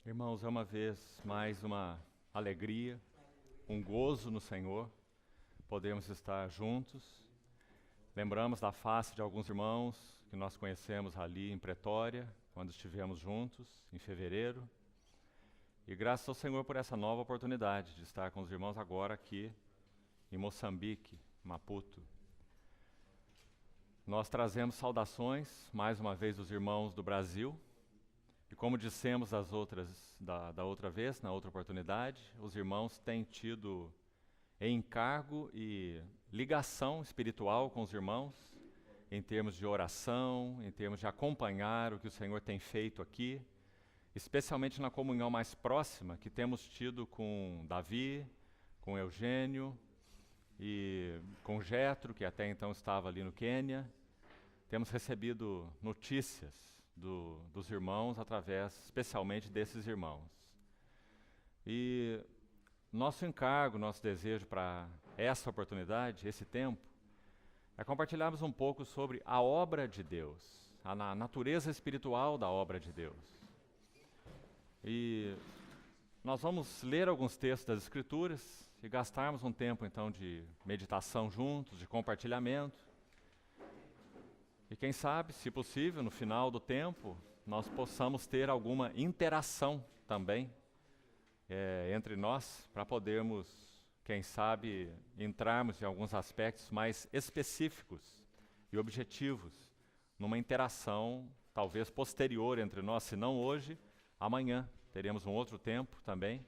Irmãos, é uma vez mais uma alegria, um gozo no Senhor, podemos estar juntos. Lembramos da face de alguns irmãos que nós conhecemos ali em Pretória, quando estivemos juntos, em fevereiro. E graças ao Senhor por essa nova oportunidade de estar com os irmãos agora aqui em Moçambique, Maputo. Nós trazemos saudações, mais uma vez, dos irmãos do Brasil. E como dissemos da outra vez, na outra oportunidade, os irmãos têm tido encargo e ligação espiritual com os irmãos, em termos de oração, em termos de acompanhar o que o Senhor tem feito aqui, especialmente na comunhão mais próxima que temos tido com Davi, com Eugênio e com Jetro, que até então estava ali no Quênia. Temos recebido notícias dos irmãos, através especialmente desses irmãos. E nosso encargo, nosso desejo para essa oportunidade, esse tempo, é compartilharmos um pouco sobre a obra de Deus, a natureza espiritual da obra de Deus. E nós vamos ler alguns textos das Escrituras e gastarmos um tempo então de meditação juntos, de compartilhamento. E quem sabe, se possível, no final do tempo, nós possamos ter alguma interação também entre nós, para podermos, quem sabe, entrarmos em alguns aspectos mais específicos e objetivos, numa interação talvez posterior entre nós, se não hoje, amanhã. Teremos um outro tempo também,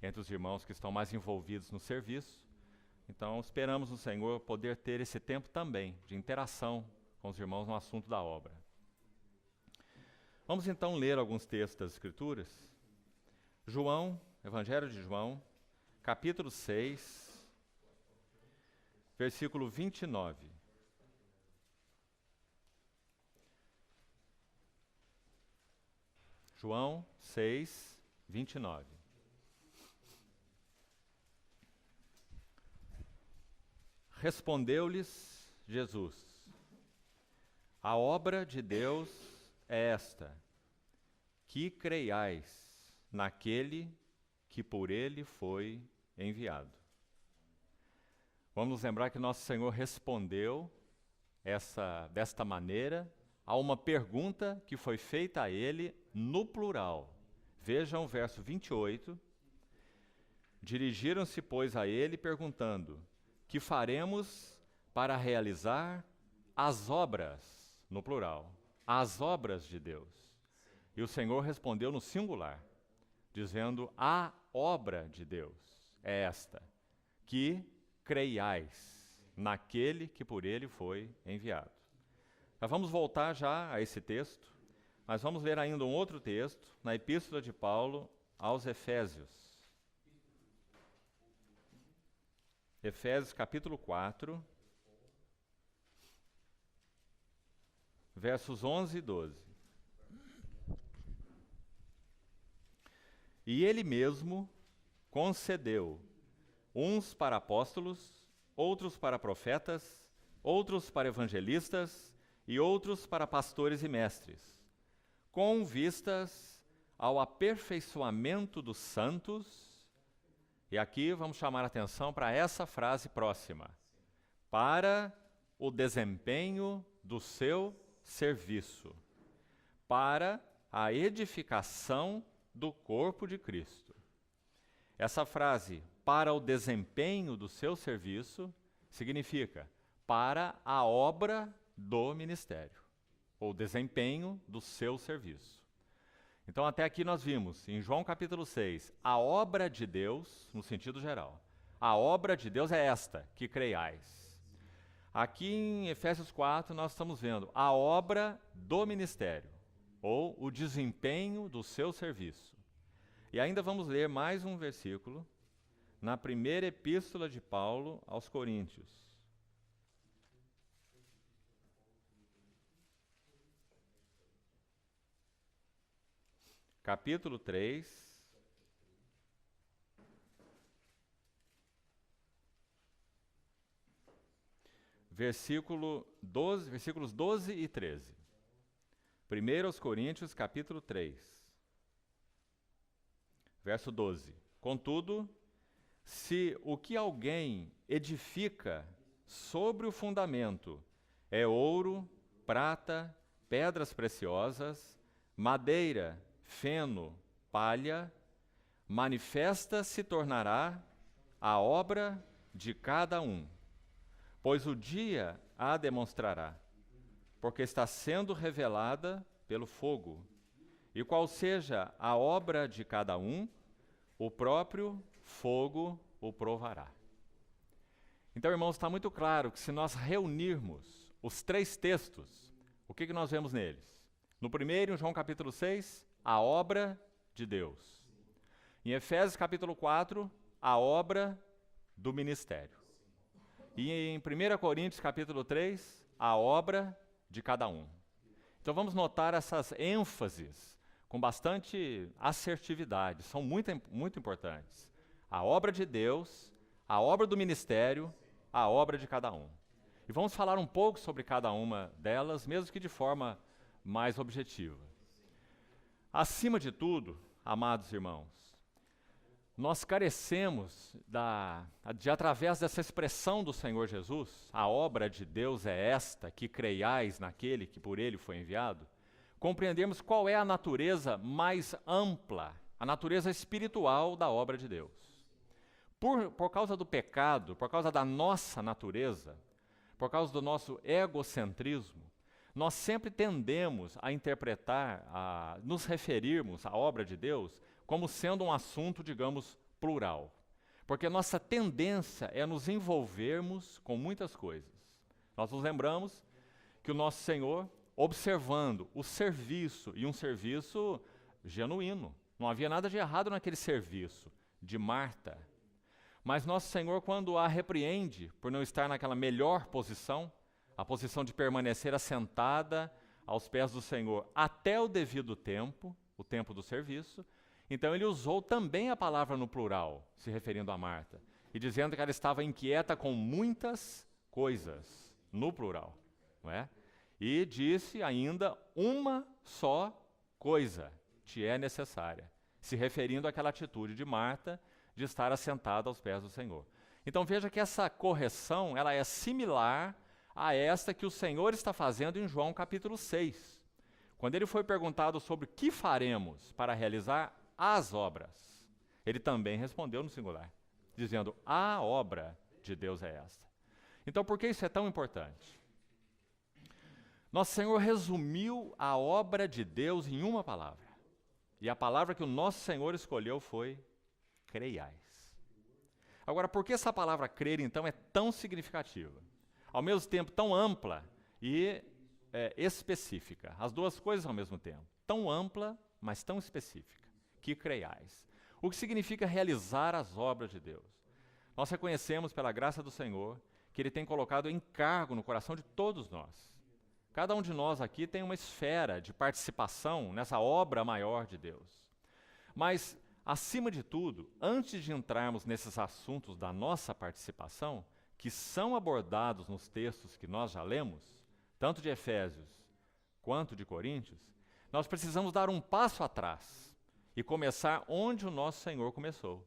entre os irmãos que estão mais envolvidos no serviço. Então, esperamos no Senhor poder ter esse tempo também, de interação com os irmãos no assunto da obra. Vamos então ler alguns textos das Escrituras. João, Evangelho de João, capítulo 6, versículo 29. João 6, 29. Respondeu-lhes Jesus: a obra de Deus é esta, que creiais naquele que por ele foi enviado. Vamos lembrar que nosso Senhor respondeu desta maneira a uma pergunta que foi feita a ele no plural. Vejam o verso 28. Dirigiram-se, pois, a ele perguntando: que faremos para realizar as obras, no plural, as obras de Deus? E o Senhor respondeu no singular, dizendo: a obra de Deus é esta, que creiais naquele que por ele foi enviado. Nós vamos voltar já a esse texto, mas vamos ler ainda um outro texto, na Epístola de Paulo aos Efésios. Efésios capítulo 4, versos 11 e 12. E ele mesmo concedeu uns para apóstolos, outros para profetas, outros para evangelistas e outros para pastores e mestres, com vistas ao aperfeiçoamento dos santos. E aqui vamos chamar a atenção para essa frase próxima: para o desempenho do seu serviço, para a edificação do corpo de Cristo. Essa frase, para o desempenho do seu serviço, significa para a obra do ministério, ou desempenho do seu serviço. Então, até aqui nós vimos, em João capítulo 6, a obra de Deus, no sentido geral. A obra de Deus é esta, que creiais. Aqui em Efésios 4, nós estamos vendo a obra do ministério, ou o desempenho do seu serviço. E ainda vamos ler mais um versículo, na primeira epístola de Paulo aos Coríntios. Capítulo 3, versículos 12 e 13. 1 aos Coríntios, capítulo 3. verso 12. Contudo, se o que alguém edifica sobre o fundamento é ouro, prata, pedras preciosas, madeira, feno, palha, manifesta se tornará a obra de cada um, pois o dia a demonstrará, porque está sendo revelada pelo fogo. E qual seja a obra de cada um, o próprio fogo o provará. Então, irmãos, está muito claro que se nós reunirmos os 3 textos, o que nós vemos neles? No primeiro, em João capítulo 6, a obra de Deus. Em Efésios capítulo 4, a obra do ministério. E em 1 Coríntios capítulo 3, a obra de cada um. Então vamos notar essas ênfases com bastante assertividade, são muito importantes. A obra de Deus, a obra do ministério, a obra de cada um. E vamos falar um pouco sobre cada uma delas, mesmo que de forma mais objetiva. Acima de tudo, amados irmãos, nós carecemos de, através dessa expressão do Senhor Jesus, a obra de Deus é esta, que creiais naquele que por ele foi enviado, compreendermos qual é a natureza mais ampla, a natureza espiritual da obra de Deus. Por causa do pecado, por causa da nossa natureza, por causa do nosso egocentrismo, nós sempre tendemos a interpretar, a nos referirmos à obra de Deus como sendo um assunto, digamos, plural. Porque nossa tendência é nos envolvermos com muitas coisas. Nós nos lembramos que o nosso Senhor, observando o serviço, e um serviço genuíno, não havia nada de errado naquele serviço de Marta. Mas nosso Senhor, quando a repreende por não estar naquela melhor posição, a posição de permanecer assentada aos pés do Senhor até o devido tempo, o tempo do serviço, então ele usou também a palavra no plural, se referindo a Marta, e dizendo que ela estava inquieta com muitas coisas, no plural, não é? E disse ainda, uma só coisa te é necessária, se referindo àquela atitude de Marta de estar assentada aos pés do Senhor. Então veja que essa correção, ela é similar a esta que o Senhor está fazendo em João capítulo 6. Quando ele foi perguntado sobre o que faremos para realizar as obras, ele também respondeu no singular, dizendo, a obra de Deus é esta. Então por que isso é tão importante? Nosso Senhor resumiu a obra de Deus em uma palavra. E a palavra que o nosso Senhor escolheu foi creiais. Agora, por que essa palavra crer, então, é tão significativa? Ao mesmo tempo, tão ampla e específica. As duas coisas ao mesmo tempo. Tão ampla, mas tão específica. Que creiais. O que significa realizar as obras de Deus? Nós reconhecemos, pela graça do Senhor, que Ele tem colocado encargo no coração de todos nós. Cada um de nós aqui tem uma esfera de participação nessa obra maior de Deus. Mas, acima de tudo, antes de entrarmos nesses assuntos da nossa participação, que são abordados nos textos que nós já lemos, tanto de Efésios quanto de Coríntios, nós precisamos dar um passo atrás e começar onde o nosso Senhor começou.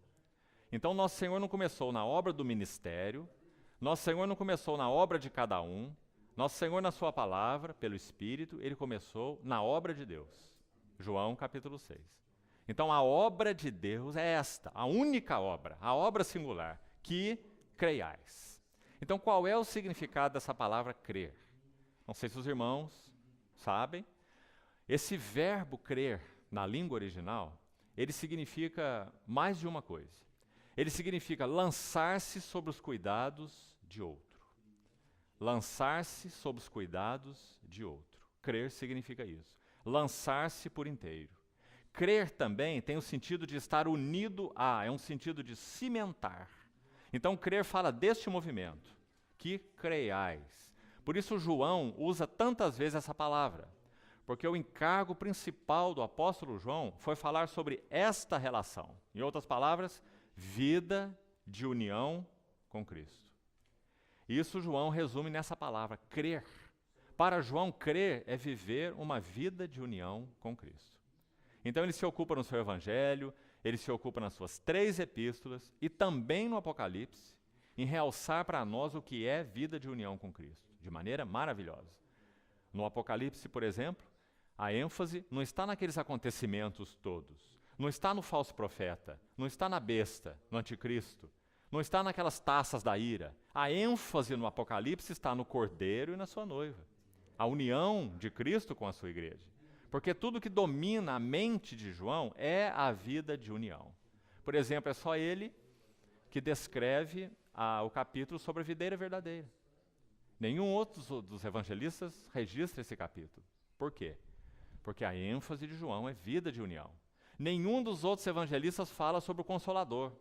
Então, nosso Senhor não começou na obra do ministério, nosso Senhor não começou na obra de cada um, nosso Senhor, na sua palavra, pelo Espírito, Ele começou na obra de Deus. João capítulo 6. Então, a obra de Deus é esta, a única obra, a obra singular, que creiais. Então, qual é o significado dessa palavra crer? Não sei se os irmãos sabem. Esse verbo crer, na língua original, ele significa mais de uma coisa. Ele significa lançar-se sobre os cuidados de outro. Lançar-se sob os cuidados de outro. Crer significa isso. Lançar-se por inteiro. Crer também tem o sentido de estar unido a, é um sentido de cimentar. Então, crer fala deste movimento, que creiais. Por isso, João usa tantas vezes essa palavra, porque o encargo principal do apóstolo João foi falar sobre esta relação. Em outras palavras, vida de união com Cristo. Isso João resume nessa palavra, crer. Para João, crer é viver uma vida de união com Cristo. Então ele se ocupa no seu evangelho, ele se ocupa nas suas 3 epístolas e também no Apocalipse, em realçar para nós o que é vida de união com Cristo, de maneira maravilhosa. No Apocalipse, por exemplo, a ênfase não está naqueles acontecimentos todos, não está no falso profeta, não está na besta, no anticristo, não está naquelas taças da ira. A ênfase no Apocalipse está no Cordeiro e na sua noiva, a união de Cristo com a sua igreja. Porque tudo que domina a mente de João é a vida de união. Por exemplo, é só ele que descreve o capítulo sobre a videira verdadeira. Nenhum outro dos evangelistas registra esse capítulo. Por quê? Porque a ênfase de João é vida de união. Nenhum dos outros evangelistas fala sobre o Consolador,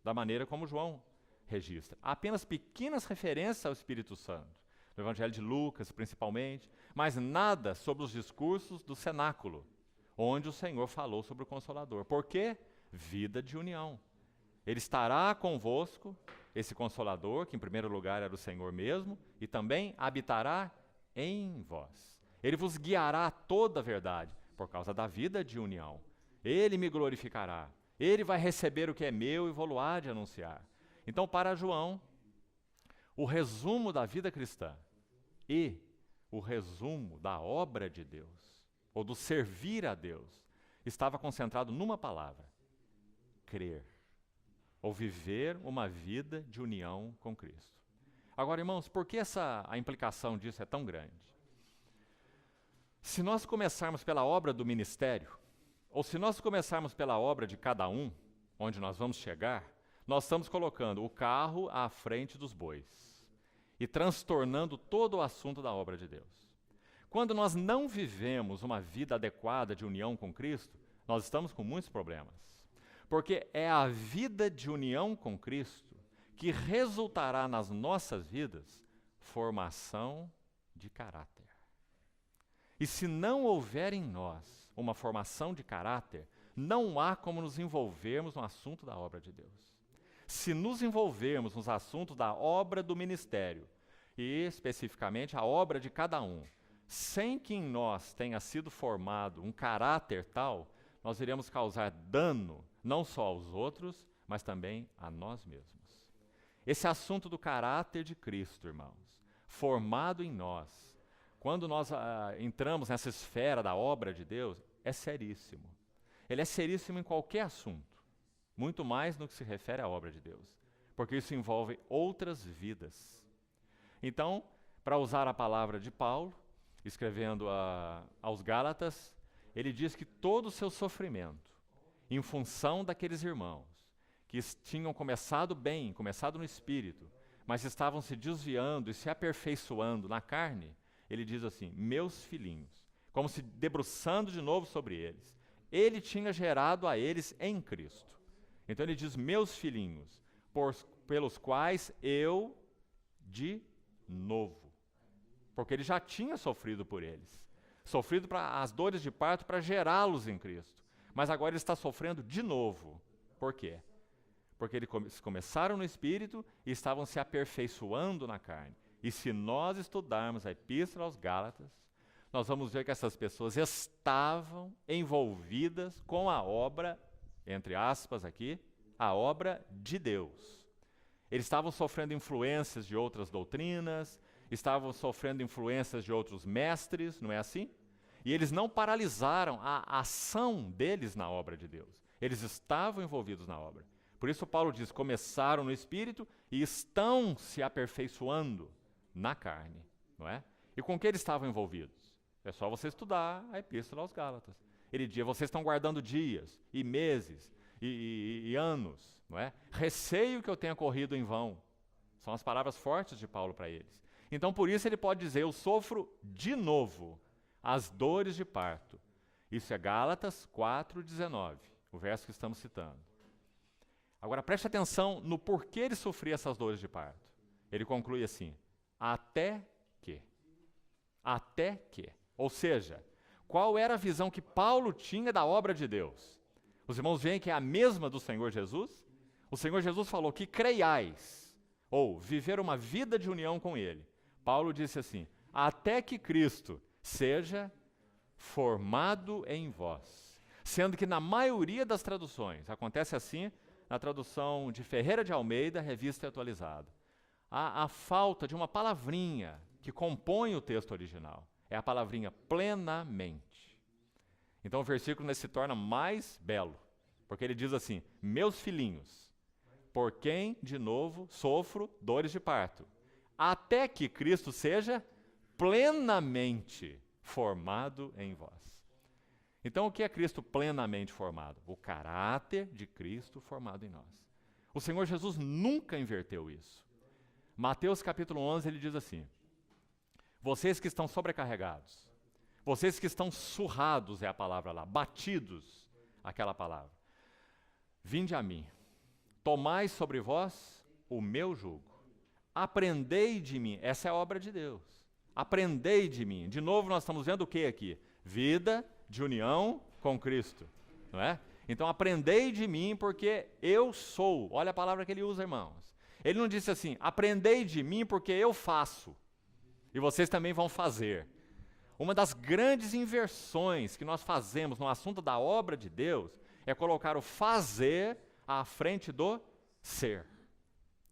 da maneira como João registra. Há apenas pequenas referências ao Espírito Santo, no Evangelho de Lucas principalmente, mas nada sobre os discursos do cenáculo, onde o Senhor falou sobre o Consolador. Por quê? Vida de união. Ele estará convosco, esse Consolador, que em primeiro lugar era o Senhor mesmo, e também habitará em vós. Ele vos guiará a toda a verdade, por causa da vida de união. Ele me glorificará. Ele vai receber o que é meu e vou-lo há de anunciar. Então, para João, o resumo da vida cristã e o resumo da obra de Deus, ou do servir a Deus, estava concentrado numa palavra: crer, ou viver uma vida de união com Cristo. Agora, irmãos, por que a implicação disso é tão grande? Se nós começarmos pela obra do ministério, ou se nós começarmos pela obra de cada um, onde nós vamos chegar, nós estamos colocando o carro à frente dos bois e transtornando todo o assunto da obra de Deus. Quando nós não vivemos uma vida adequada de união com Cristo, nós estamos com muitos problemas. Porque é a vida de união com Cristo que resultará nas nossas vidas formação de caráter. E se não houver em nós uma formação de caráter, não há como nos envolvermos no assunto da obra de Deus. Se nos envolvermos nos assuntos da obra do ministério, e especificamente a obra de cada um, sem que em nós tenha sido formado um caráter tal, nós iremos causar dano não só aos outros, mas também a nós mesmos. Esse assunto do caráter de Cristo, irmãos, formado em nós, quando nós entramos nessa esfera da obra de Deus, é seríssimo. Ele é seríssimo em qualquer assunto, muito mais no que se refere à obra de Deus, porque isso envolve outras vidas. Então, para usar a palavra de Paulo, escrevendo aos Gálatas, ele diz que todo o seu sofrimento, em função daqueles irmãos que tinham começado bem, começado no espírito, mas estavam se desviando e se aperfeiçoando na carne, ele diz assim: meus filhinhos, como se debruçando de novo sobre eles. Ele tinha gerado a eles em Cristo. Então ele diz: meus filhinhos, pelos quais eu de novo. Porque ele já tinha sofrido por eles. Sofrido as dores de parto para gerá-los em Cristo. Mas agora ele está sofrendo de novo. Por quê? Porque eles começaram no Espírito e estavam se aperfeiçoando na carne. E se nós estudarmos a Epístola aos Gálatas, nós vamos ver que essas pessoas estavam envolvidas com a obra, entre aspas aqui, a obra de Deus. Eles estavam sofrendo influências de outras doutrinas, estavam sofrendo influências de outros mestres, não é assim? E eles não paralisaram a ação deles na obra de Deus. Eles estavam envolvidos na obra. Por isso Paulo diz: começaram no Espírito e estão se aperfeiçoando na carne, não é? E com que eles estavam envolvidos? É só você estudar a Epístola aos Gálatas. Ele diz: vocês estão guardando dias, e meses, e anos, não é? Receio que eu tenha corrido em vão. São as palavras fortes de Paulo para eles. Então, por isso ele pode dizer: eu sofro de novo as dores de parto. Isso é Gálatas 4:19, o verso que estamos citando. Agora, preste atenção no porquê ele sofria essas dores de parto. Ele conclui assim: até que. Até que. Ou seja, qual era a visão que Paulo tinha da obra de Deus? Os irmãos veem que é a mesma do Senhor Jesus? O Senhor Jesus falou que creiais, ou viver uma vida de união com Ele. Paulo disse assim: até que Cristo seja formado em vós, Sendo que na maioria das traduções, acontece assim na tradução de Ferreira de Almeida, Revista e Atualizada, há a falta de uma palavrinha que compõe o texto original. É a palavrinha plenamente. Então o versículo se torna mais belo, porque ele diz assim: meus filhinhos, por quem, de novo, sofro dores de parto, até que Cristo seja plenamente formado em vós. Então, o que é Cristo plenamente formado? O caráter de Cristo formado em nós. O Senhor Jesus nunca inverteu isso. Mateus capítulo 11, ele diz assim: vocês que estão sobrecarregados, vocês que estão surrados, é a palavra lá, batidos, aquela palavra, vinde a mim, tomai sobre vós o meu jugo, aprendei de mim. Essa é a obra de Deus. Aprendei de mim. De novo, nós estamos vendo o que aqui? Vida de união com Cristo, não é? Então, aprendei de mim, porque eu sou. Olha a palavra que ele usa, irmãos. Ele não disse assim: aprendei de mim, porque eu faço, e vocês também vão fazer. Uma das grandes inversões que nós fazemos no assunto da obra de Deus é colocar o fazer à frente do ser.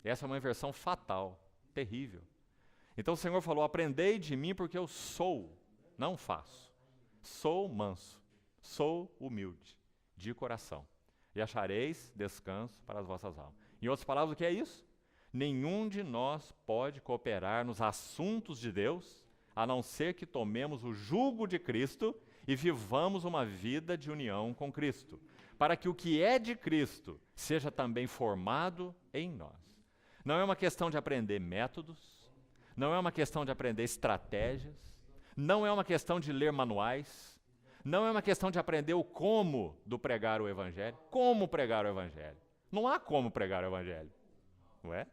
Essa é uma inversão fatal, terrível. Então o Senhor falou: aprendei de mim, porque eu sou, não faço. Sou manso, sou humilde, de coração, e achareis descanso para as vossas almas. Em outras palavras, o que é isso? Nenhum de nós pode cooperar nos assuntos de Deus, a não ser que tomemos o jugo de Cristo e vivamos uma vida de união com Cristo, para que o que é de Cristo seja também formado em nós. Não é uma questão de aprender métodos, não é uma questão de aprender estratégias, não é uma questão de ler manuais, não é uma questão de aprender o como do pregar o Evangelho. Como pregar o Evangelho? Não há como pregar o Evangelho, não é?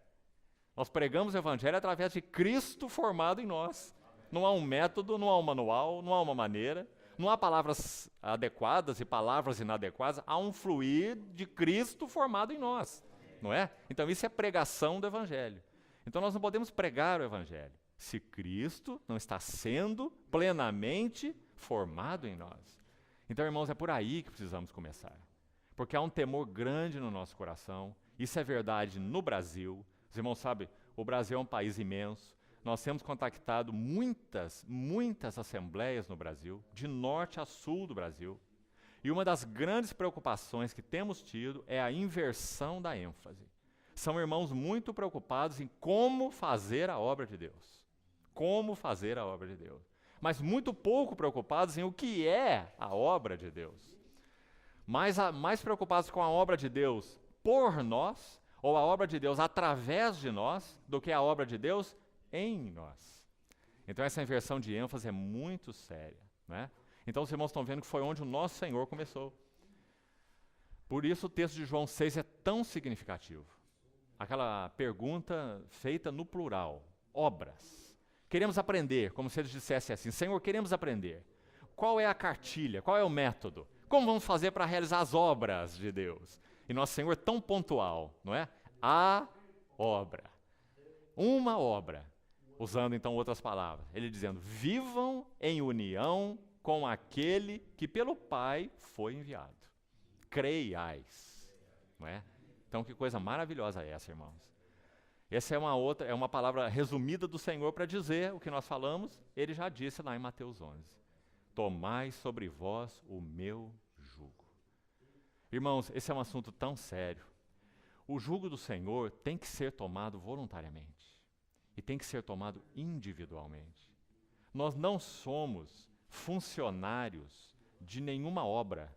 Nós pregamos o Evangelho através de Cristo formado em nós. Não há um método, não há um manual, não há uma maneira, não há palavras adequadas e palavras inadequadas, há um fluir de Cristo formado em nós, não é? Então isso é pregação do Evangelho. Então nós não podemos pregar o Evangelho se Cristo não está sendo plenamente formado em nós. Então, irmãos, é por aí que precisamos começar. Porque há um temor grande no nosso coração. Isso é verdade no Brasil. Os irmãos sabem, o Brasil é um país imenso. Nós temos contactado muitas assembleias no Brasil, de norte a sul do Brasil. E uma das grandes preocupações que temos tido é a inversão da ênfase. São irmãos muito preocupados em como fazer a obra de Deus. Como fazer a obra de Deus. Mas muito pouco preocupados em o que é a obra de Deus. Mais preocupados com a obra de Deus por nós, ou a obra de Deus através de nós, do que a obra de Deus em nós. Então essa inversão de ênfase é muito séria, né? Então os irmãos estão vendo que foi onde o nosso Senhor começou. Por isso o texto de João 6 é tão significativo. Aquela pergunta feita no plural, obras. Queremos aprender, como se eles dissessem assim: Senhor, queremos aprender. Qual é a cartilha? Qual é o método? Como vamos fazer para realizar as obras de Deus? E nosso Senhor é tão pontual, não é? A obra. Uma obra. Usando então outras palavras. Ele dizendo: vivam em união com aquele que pelo Pai foi enviado. Creiais. Não é? Então que coisa maravilhosa é essa, irmãos. Essa é uma palavra resumida do Senhor para dizer o que nós falamos. Ele já disse lá em Mateus 11. Tomai sobre vós o meu jugo. Irmãos, esse é um assunto tão sério. O jugo do Senhor tem que ser tomado voluntariamente. E tem que ser tomado individualmente. Nós não somos funcionários de nenhuma obra.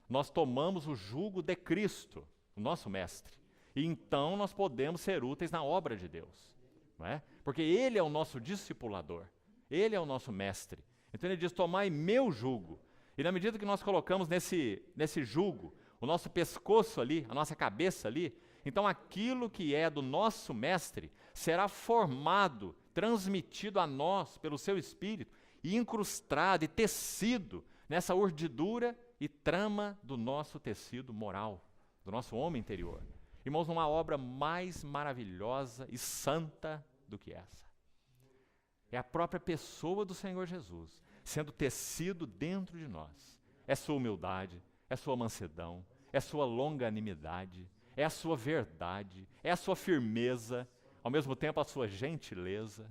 Nós tomamos o jugo de Cristo, o nosso mestre. E então nós podemos ser úteis na obra de Deus, não é? Porque Ele é o nosso discipulador, Ele é o nosso mestre. Então Ele diz: tomai meu jugo. E na medida que nós colocamos nesse jugo, o nosso pescoço ali, a nossa cabeça ali, então aquilo que é do nosso mestre será formado, transmitido a nós pelo seu Espírito e incrustado e tecido nessa urdidura e trama do nosso tecido moral, do nosso homem interior. Irmãos, não há obra mais maravilhosa e santa do que essa. É a própria pessoa do Senhor Jesus sendo tecido dentro de nós. é sua humildade, é sua mansidão, é sua longanimidade, é a sua verdade, é a sua firmeza, ao mesmo tempo a sua gentileza,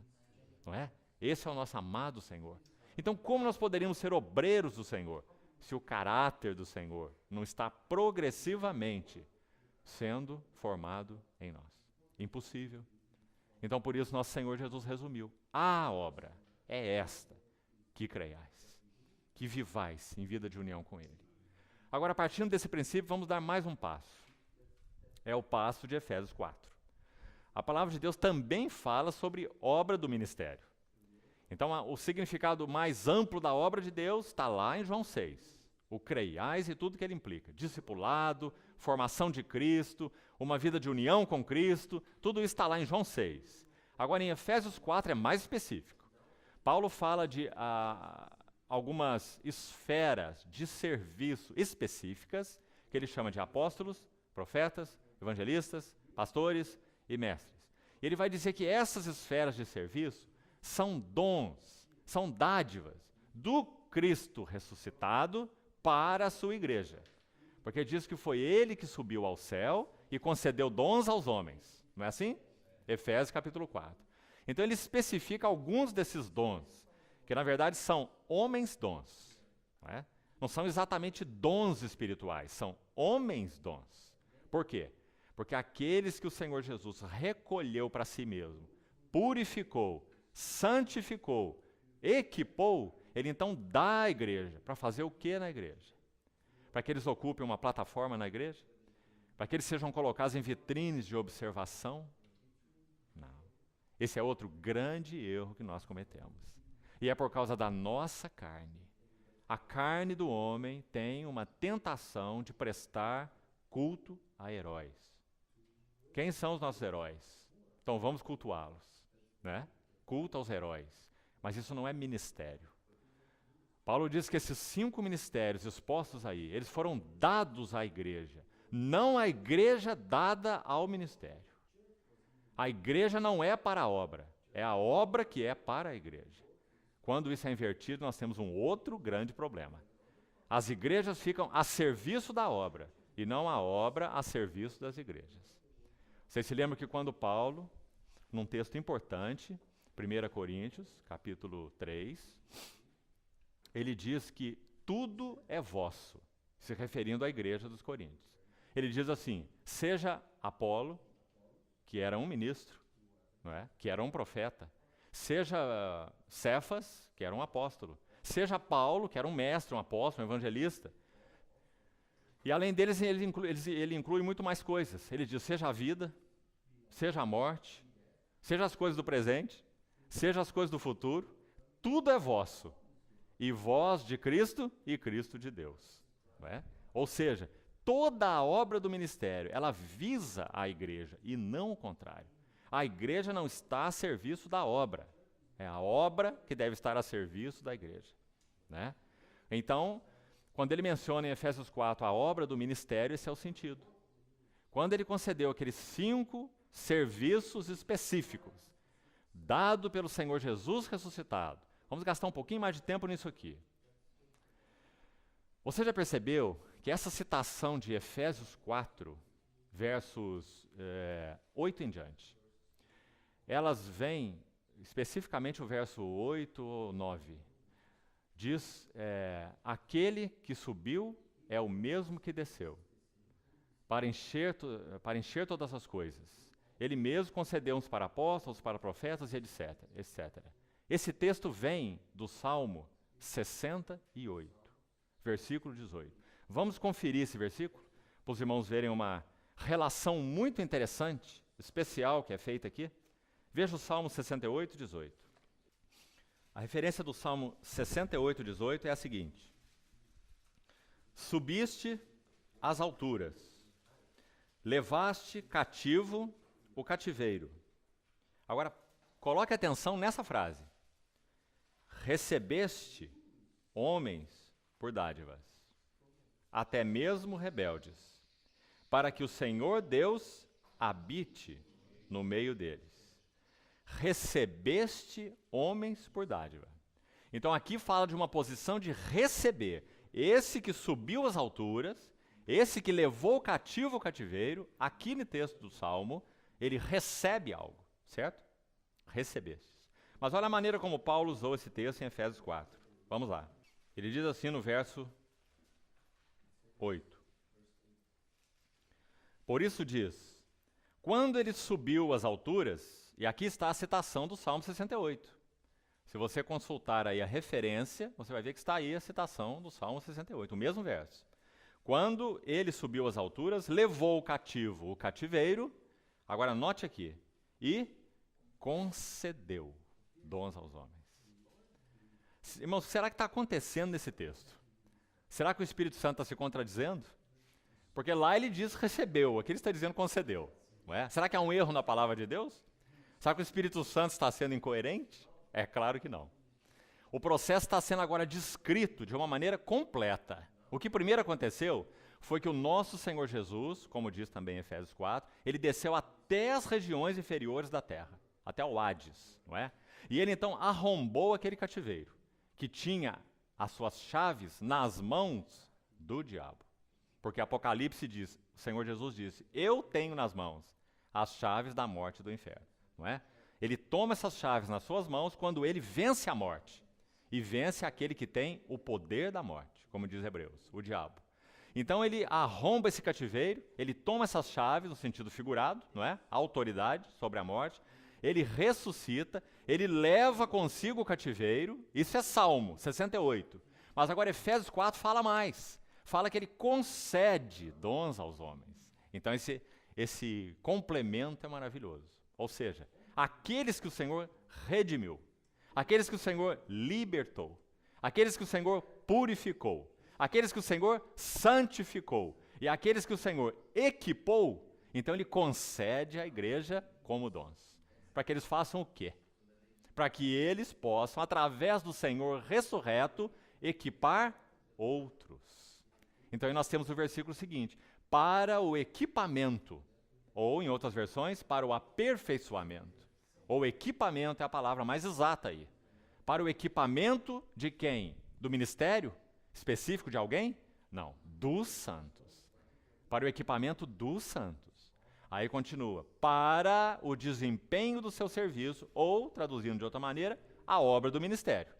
não é? Esse é o nosso amado Senhor. Então, como nós poderíamos ser obreiros do Senhor, se o caráter do Senhor não está progressivamente sendo formado em nós? Impossível. Então, por isso, nosso Senhor Jesus resumiu: a obra é esta, que creiais, que vivais em vida de união com Ele. Agora, partindo desse princípio, vamos dar mais um passo. É o passo de Efésios 4. A palavra de Deus também fala sobre obra do ministério. Então, o significado mais amplo da obra de Deus está lá em João 6. O creiais e tudo que ele implica. Discipulado, formação de Cristo, uma vida de união com Cristo, tudo isso está lá em João 6. Agora, em Efésios 4 é mais específico. Paulo fala de algumas esferas de serviço específicas, que ele chama de apóstolos, profetas, evangelistas, pastores e mestres. E ele vai dizer que essas esferas de serviço são dons, são dádivas do Cristo ressuscitado para a sua igreja. Porque diz que foi ele que subiu ao céu e concedeu dons aos homens. Não é assim? Efésios capítulo 4. Então ele especifica alguns desses dons, que na verdade são homens dons. Não é? Não são exatamente dons espirituais, são homens dons. Por quê? Porque aqueles que o Senhor Jesus recolheu para si mesmo, purificou, santificou, equipou, ele então dá à igreja. Para fazer o que na igreja? Para que eles ocupem uma plataforma na igreja? Para que eles sejam colocados em vitrines de observação? Não. Esse é outro grande erro que nós cometemos. E é por causa da nossa carne. A carne do homem tem uma tentação de prestar culto a heróis. Quem são os nossos heróis? Então vamos cultuá-los, né? Culto aos heróis. Mas isso não é ministério. Paulo diz que esses 5 ministérios expostos aí, eles foram dados à igreja, não a igreja dada ao ministério. A igreja não é para a obra, é a obra que é para a igreja. Quando isso é invertido, nós temos um outro grande problema. As igrejas ficam a serviço da obra, e não a obra a serviço das igrejas. Vocês se lembram que quando Paulo, num texto importante, 1 Coríntios, capítulo 3, ele diz que tudo é vosso, se referindo à igreja dos Coríntios. Ele diz assim: seja Apolo, que era um ministro, não é? Que era um profeta, seja Cefas, que era um apóstolo, seja Paulo, que era um mestre, um apóstolo, um evangelista. E além deles, ele inclui muito mais coisas. Ele diz: seja a vida, seja a morte, seja as coisas do presente, seja as coisas do futuro, tudo é vosso. E vós de Cristo e Cristo de Deus. Não é? Ou seja, toda a obra do ministério, ela visa a igreja e não o contrário. A igreja não está a serviço da obra. É a obra que deve estar a serviço da igreja. Né? Então, quando ele menciona em Efésios 4 a obra do ministério, esse é o sentido. Quando ele concedeu aqueles 5 serviços específicos, dado pelo Senhor Jesus ressuscitado, vamos gastar um pouquinho mais de tempo nisso aqui. Você já percebeu que essa citação de Efésios 4, versos 8 em diante, elas vêm, especificamente o verso 8 ou 9, diz, aquele que subiu é o mesmo que desceu, para encher todas as coisas. Ele mesmo concedeu uns para apóstolos, para profetas, e etc, etc. Esse texto vem do Salmo 68, versículo 18. Vamos conferir esse versículo, para os irmãos verem uma relação muito interessante, especial, que é feita aqui. Veja o Salmo 68, 18. A referência do Salmo 68, 18 é a seguinte: subiste às alturas, levaste cativo o cativeiro. Agora, coloque atenção nessa frase. Recebeste homens por dádivas, até mesmo rebeldes, para que o Senhor Deus habite no meio deles. Recebeste homens por dádiva. Então aqui fala de uma posição de receber. esse que subiu às alturas, esse que levou o cativo ao cativeiro, aqui no texto do Salmo, ele recebe algo, certo? Recebestes. Mas olha a maneira como Paulo usou esse texto em Efésios 4. Vamos lá. Ele diz assim no verso 8. Por isso diz, quando ele subiu às alturas, e aqui está a citação do Salmo 68. Se você consultar aí a referência, você vai ver que está aí a citação do Salmo 68, o mesmo verso. Quando ele subiu às alturas, levou o cativo o cativeiro, agora note aqui, e concedeu dons aos homens. Irmãos, será que está acontecendo nesse texto? Será que o Espírito Santo está se contradizendo? Porque lá ele diz recebeu, aqui ele está dizendo concedeu. Não é? Será que há um erro na palavra de Deus? Será que o Espírito Santo está sendo incoerente? É claro que não. O processo está sendo agora descrito de uma maneira completa. O que primeiro aconteceu foi que o nosso Senhor Jesus, como diz também em Efésios 4, ele desceu até as regiões inferiores da terra, até o Hades, não é? E ele então arrombou aquele cativeiro, que tinha as suas chaves nas mãos do diabo. Porque Apocalipse diz, o Senhor Jesus disse, eu tenho nas mãos as chaves da morte e do inferno, não é? Ele toma essas chaves nas suas mãos quando ele vence a morte. E vence aquele que tem o poder da morte, como diz Hebreus, o diabo. Então ele arromba esse cativeiro, ele toma essas chaves no sentido figurado, não é? A autoridade sobre a morte. Ele ressuscita, ele leva consigo o cativeiro. Isso é Salmo 68. Mas agora Efésios 4 fala mais. Fala que ele concede dons aos homens. Então esse complemento é maravilhoso. Ou seja, aqueles que o Senhor redimiu, aqueles que o Senhor libertou, aqueles que o Senhor purificou, aqueles que o Senhor santificou e aqueles que o Senhor equipou, então ele concede à igreja como dons. Para que eles façam o quê? Para que eles possam, através do Senhor ressurreto, equipar outros. Então aí nós temos o versículo seguinte, para o equipamento, ou em outras versões, para o aperfeiçoamento. Ou equipamento é a palavra mais exata aí. Para o equipamento de quem? Do ministério? Específico de alguém? Não, dos santos. Para o equipamento dos santos. Aí continua, para o desempenho do seu serviço, ou, traduzindo de outra maneira, a obra do ministério.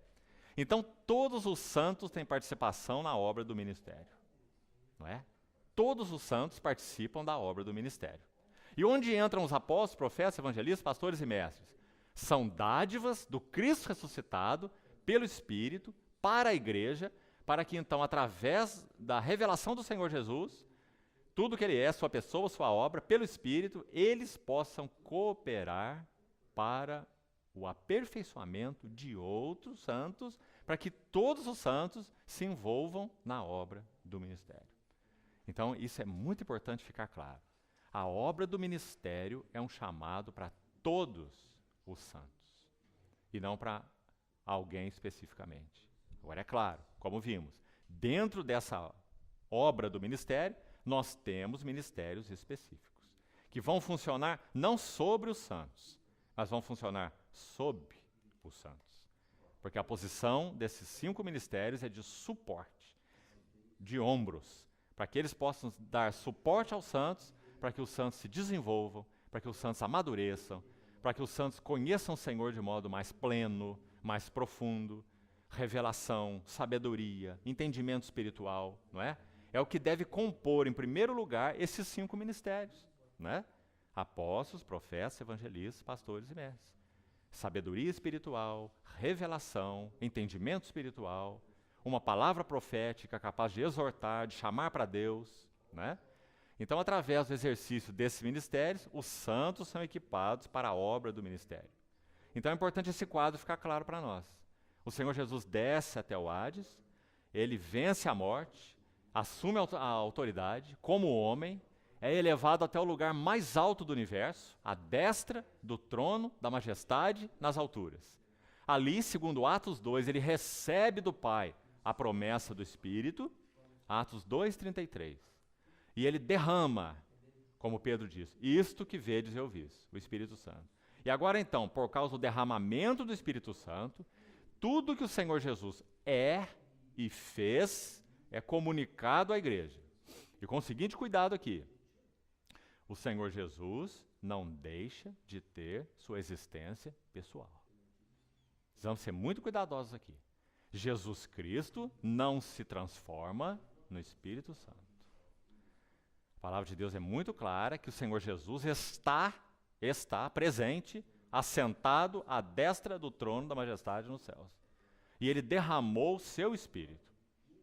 Então, todos os santos têm participação na obra do ministério. Não é? Todos os santos participam da obra do ministério. E onde entram os apóstolos, profetas, evangelistas, pastores e mestres? São dádivas do Cristo ressuscitado pelo Espírito para a igreja, para que então, através da revelação do Senhor Jesus, tudo que ele é, sua pessoa, sua obra, pelo Espírito, eles possam cooperar para o aperfeiçoamento de outros santos, para que todos os santos se envolvam na obra do ministério. Então, isso é muito importante ficar claro. A obra do ministério é um chamado para todos os santos, e não para alguém especificamente. Agora, é claro, como vimos, dentro dessa obra do ministério, nós temos ministérios específicos, que vão funcionar não sobre os santos, mas vão funcionar sob os santos. Porque a posição desses 5 ministérios é de suporte, de ombros, para que eles possam dar suporte aos santos, para que os santos se desenvolvam, para que os santos amadureçam, para que os santos conheçam o Senhor de modo mais pleno, mais profundo, revelação, sabedoria, entendimento espiritual, não é? É o que deve compor, em primeiro lugar, esses 5 ministérios, né? Apóstolos, profetas, evangelistas, pastores e mestres. Sabedoria espiritual, revelação, entendimento espiritual, uma palavra profética capaz de exortar, de chamar para Deus, né? Então, através do exercício desses ministérios, os santos são equipados para a obra do ministério. Então, é importante esse quadro ficar claro para nós. O Senhor Jesus desce até o Hades, ele vence a morte, assume a autoridade como homem, é elevado até o lugar mais alto do universo, à destra do trono da majestade nas alturas. Ali, segundo Atos 2, ele recebe do Pai a promessa do Espírito, Atos 2:33. E ele derrama, como Pedro diz, isto que vedes e ouvis, o Espírito Santo. E agora então, por causa do derramamento do Espírito Santo, tudo que o Senhor Jesus é e fez, é comunicado à igreja. E com o seguinte cuidado aqui: o Senhor Jesus não deixa de ter sua existência pessoal. Precisamos ser muito cuidadosos aqui. Jesus Cristo não se transforma no Espírito Santo. A palavra de Deus é muito clara que o Senhor Jesus está presente, assentado à destra do trono da majestade nos céus. E ele derramou o seu Espírito.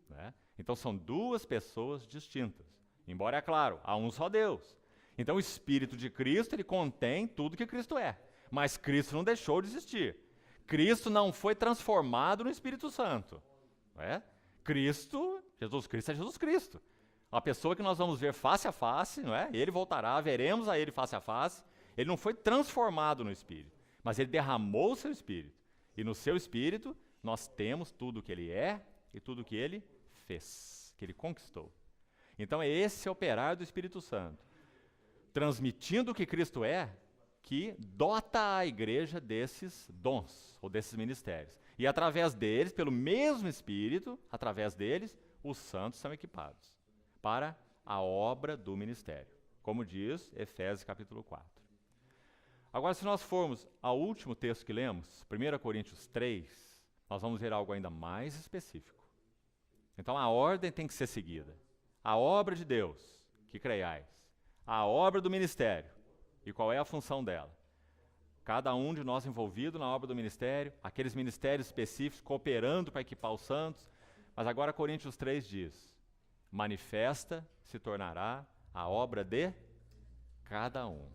Né? Então são duas pessoas distintas. Embora, é claro, há um só Deus. Então o Espírito de Cristo, ele contém tudo que Cristo é. Mas Cristo não deixou de existir. Cristo não foi transformado no Espírito Santo. Né? Jesus Cristo é Jesus Cristo. A pessoa que nós vamos ver face a face, não é? Ele voltará, veremos a ele face a face. Ele não foi transformado no Espírito, mas ele derramou o seu Espírito. E no seu Espírito, nós temos tudo o que ele é e tudo o que ele fez, que ele conquistou. Então é esse operar do Espírito Santo, transmitindo o que Cristo é, que dota a igreja desses dons, ou desses ministérios. E através deles, pelo mesmo Espírito, através deles, os santos são equipados para a obra do ministério, como diz Efésios capítulo 4. Agora, se nós formos ao último texto que lemos, 1 Coríntios 3, nós vamos ver algo ainda mais específico. Então a ordem tem que ser seguida. A obra de Deus, que creiais, a obra do ministério. E qual é a função dela? Cada um de nós envolvido na obra do ministério, aqueles ministérios específicos cooperando para equipar os santos. Mas agora Coríntios 3 diz: manifesta se tornará a obra de cada um.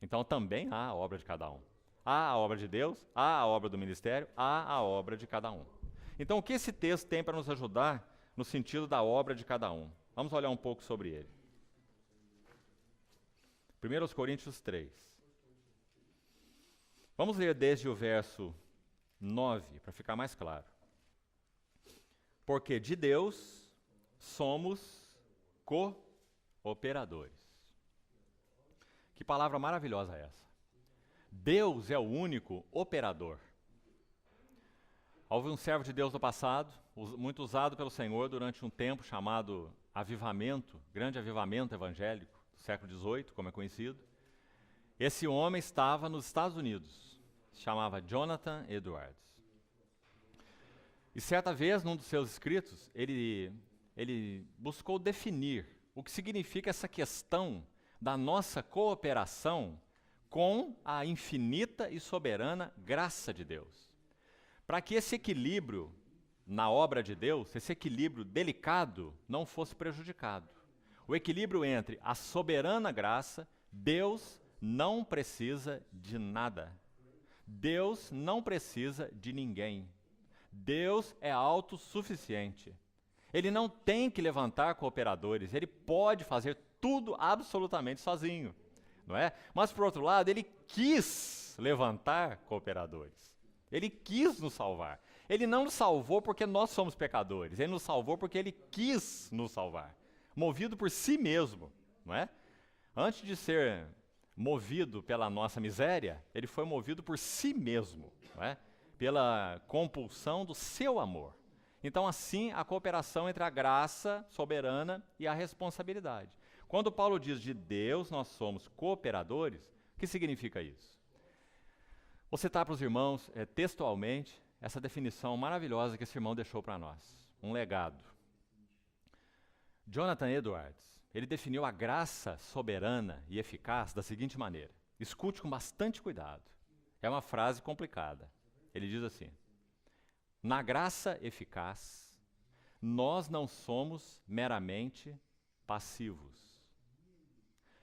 Então também há a obra de cada um. Há a obra de Deus, há a obra do ministério, há a obra de cada um. Então o que esse texto tem para nos ajudar no sentido da obra de cada um? Vamos olhar um pouco sobre ele. 1 Coríntios 3. Vamos ler desde o verso 9, para ficar mais claro. Porque de Deus somos cooperadores. Que palavra maravilhosa é essa? Deus é o único operador. Houve um servo de Deus no passado, muito usado pelo Senhor durante um tempo chamado avivamento, grande avivamento evangélico do século XVIII, como é conhecido. Esse homem estava nos Estados Unidos, se chamava Jonathan Edwards. E certa vez, num dos seus escritos, ele buscou definir o que significa essa questão da nossa cooperação com a infinita e soberana graça de Deus. Para que esse equilíbrio na obra de Deus, esse equilíbrio delicado, não fosse prejudicado. O equilíbrio entre a soberana graça, Deus não precisa de nada. Deus não precisa de ninguém. Deus é autossuficiente. Ele não tem que levantar cooperadores, ele pode fazer tudo absolutamente sozinho, não é? Mas, por outro lado, ele quis levantar cooperadores. Ele quis nos salvar. Ele não nos salvou porque nós somos pecadores, ele nos salvou porque ele quis nos salvar, movido por si mesmo, não é? Antes de ser movido pela nossa miséria, ele foi movido por si mesmo, não é? Pela compulsão do seu amor. Então, assim, a cooperação entre a graça soberana e a responsabilidade. Quando Paulo diz de Deus nós somos cooperadores, o que significa isso? Vou citar para os irmãos, textualmente, essa definição maravilhosa que esse irmão deixou para nós. Um legado. Jonathan Edwards, ele definiu a graça soberana e eficaz da seguinte maneira. Escute com bastante cuidado. É uma frase complicada. Ele diz assim: na graça eficaz, nós não somos meramente passivos.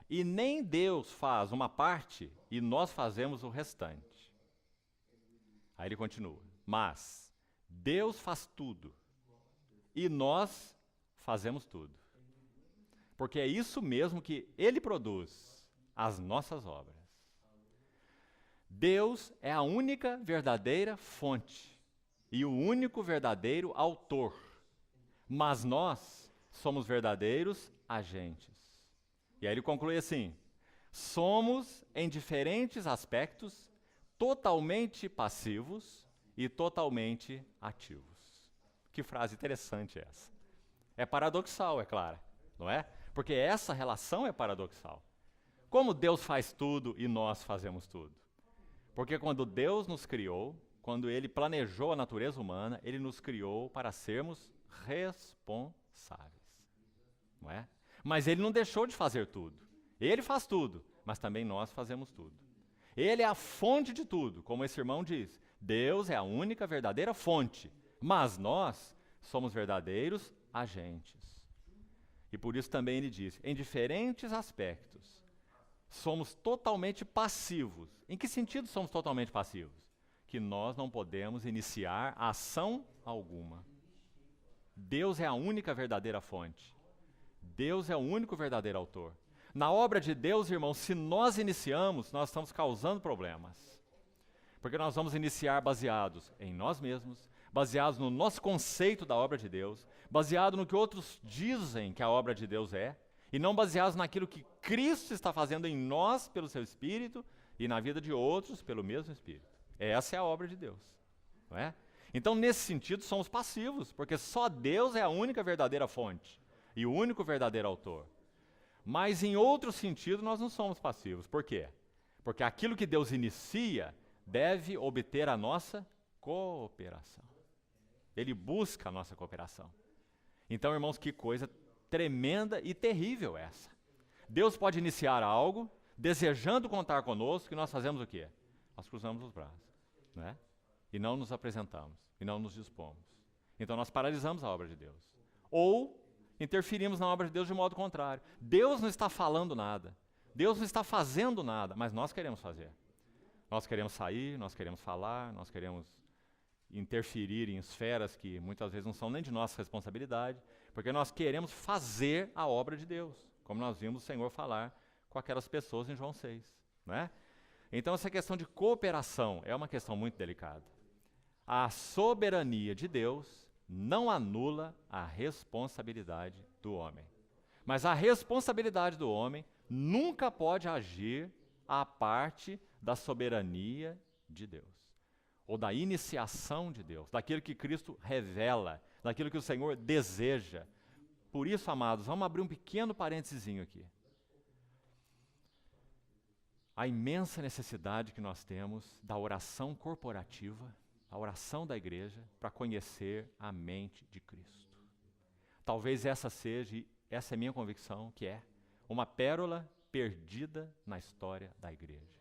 E nem Deus faz uma parte e nós fazemos o restante. Aí ele continua: mas Deus faz tudo e nós fazemos tudo. Porque é isso mesmo que Ele produz, as nossas obras. Deus é a única verdadeira fonte e o único verdadeiro autor, mas nós somos verdadeiros agentes. E aí ele conclui assim: somos, em diferentes aspectos, totalmente passivos e totalmente ativos. Que frase interessante é essa. É paradoxal, é claro, não é? Porque essa relação é paradoxal. Como Deus faz tudo e nós fazemos tudo? Porque quando Deus nos criou, quando Ele planejou a natureza humana, Ele nos criou para sermos responsáveis, não é? Mas Ele não deixou de fazer tudo. Ele faz tudo, mas também nós fazemos tudo. Ele é a fonte de tudo, como esse irmão diz. Deus é a única verdadeira fonte, mas nós somos verdadeiros agentes. E por isso também ele diz, em diferentes aspectos, somos totalmente passivos. Em que sentido somos totalmente passivos? Que nós não podemos iniciar ação alguma. Deus é a única verdadeira fonte. Deus é o único verdadeiro autor. Na obra de Deus, irmãos, se nós iniciamos, nós estamos causando problemas. Porque nós vamos iniciar baseados em nós mesmos, baseados no nosso conceito da obra de Deus, baseado no que outros dizem que a obra de Deus é, e não baseados naquilo que Cristo está fazendo em nós pelo seu Espírito e na vida de outros pelo mesmo Espírito. Essa é a obra de Deus, não é? Então, nesse sentido, somos passivos, porque só Deus é a única verdadeira fonte e o único verdadeiro autor. Mas, em outro sentido, nós não somos passivos. Por quê? Porque aquilo que Deus inicia deve obter a nossa cooperação. Ele busca a nossa cooperação. Então, irmãos, que coisa tremenda e terrível essa. Deus pode iniciar algo, desejando contar conosco, e nós fazemos o quê? Nós cruzamos os braços, né? E não nos apresentamos, e não nos dispomos. Então, nós paralisamos a obra de Deus. Ou interferimos na obra de Deus de modo contrário. Deus não está falando nada. Deus não está fazendo nada, mas nós queremos fazer. Nós queremos sair, nós queremos falar, nós queremos interferir em esferas que muitas vezes não são nem de nossa responsabilidade, porque nós queremos fazer a obra de Deus, como nós vimos o Senhor falar com aquelas pessoas em João 6, né? Então essa questão de cooperação é uma questão muito delicada. A soberania de Deus não anula a responsabilidade do homem. Mas a responsabilidade do homem nunca pode agir à parte da soberania de Deus, ou da iniciação de Deus, daquilo que Cristo revela, daquilo que o Senhor deseja. Por isso, amados, vamos abrir um pequeno parênteses aqui. A imensa necessidade que nós temos da oração corporativa, a oração da igreja, para conhecer a mente de Cristo. Talvez essa é a minha convicção, que é uma pérola perdida na história da igreja.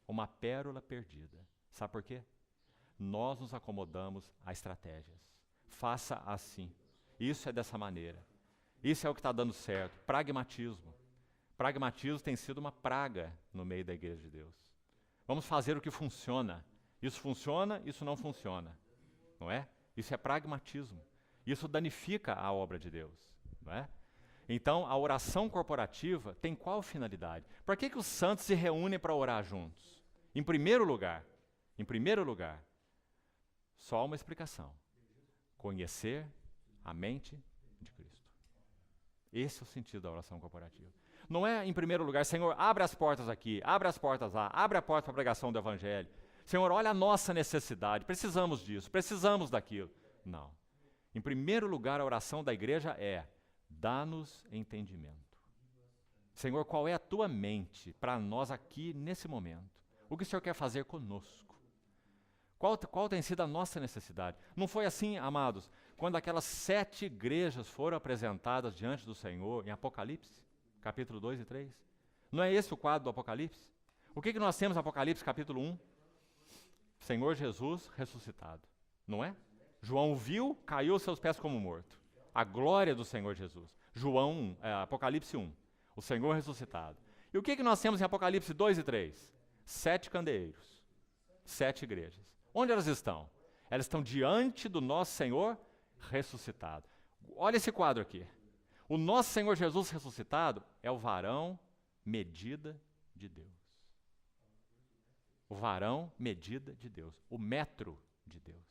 Uma pérola perdida. Sabe por quê? Nós nos acomodamos a estratégias. Faça assim. Isso é dessa maneira. Isso é o que está dando certo. Pragmatismo. Pragmatismo tem sido uma praga no meio da igreja de Deus. Vamos fazer o que funciona. Isso funciona, isso não funciona. Não é? Isso é pragmatismo. Isso danifica a obra de Deus. Não é? Então, a oração corporativa tem qual finalidade? Por que os santos se reúnem para orar juntos? Em primeiro lugar, só uma explicação. Conhecer a mente de Cristo. Esse é o sentido da oração corporativa. Não é, em primeiro lugar, Senhor, abre as portas aqui, abre as portas lá, abre a porta para a pregação do Evangelho. Senhor, olha a nossa necessidade, precisamos disso, precisamos daquilo. Não. Em primeiro lugar, a oração da igreja é: dá-nos entendimento. Senhor, qual é a tua mente para nós aqui nesse momento? O que o Senhor quer fazer conosco? Qual tem sido a nossa necessidade? Não foi assim, amados, quando aquelas 7 igrejas foram apresentadas diante do Senhor em Apocalipse, capítulo 2 e 3? Não é esse o quadro do Apocalipse? O que nós temos no Apocalipse, capítulo 1? Senhor Jesus ressuscitado, não é? João viu, caiu aos seus pés como morto. A glória do Senhor Jesus. Apocalipse 1, o Senhor ressuscitado. E o que nós temos em Apocalipse 2 e 3? 7 candeeiros, 7 igrejas. Onde elas estão? Elas estão diante do nosso Senhor ressuscitado. Olha esse quadro aqui. O nosso Senhor Jesus ressuscitado é o varão medida de Deus. O varão medida de Deus. O metro de Deus.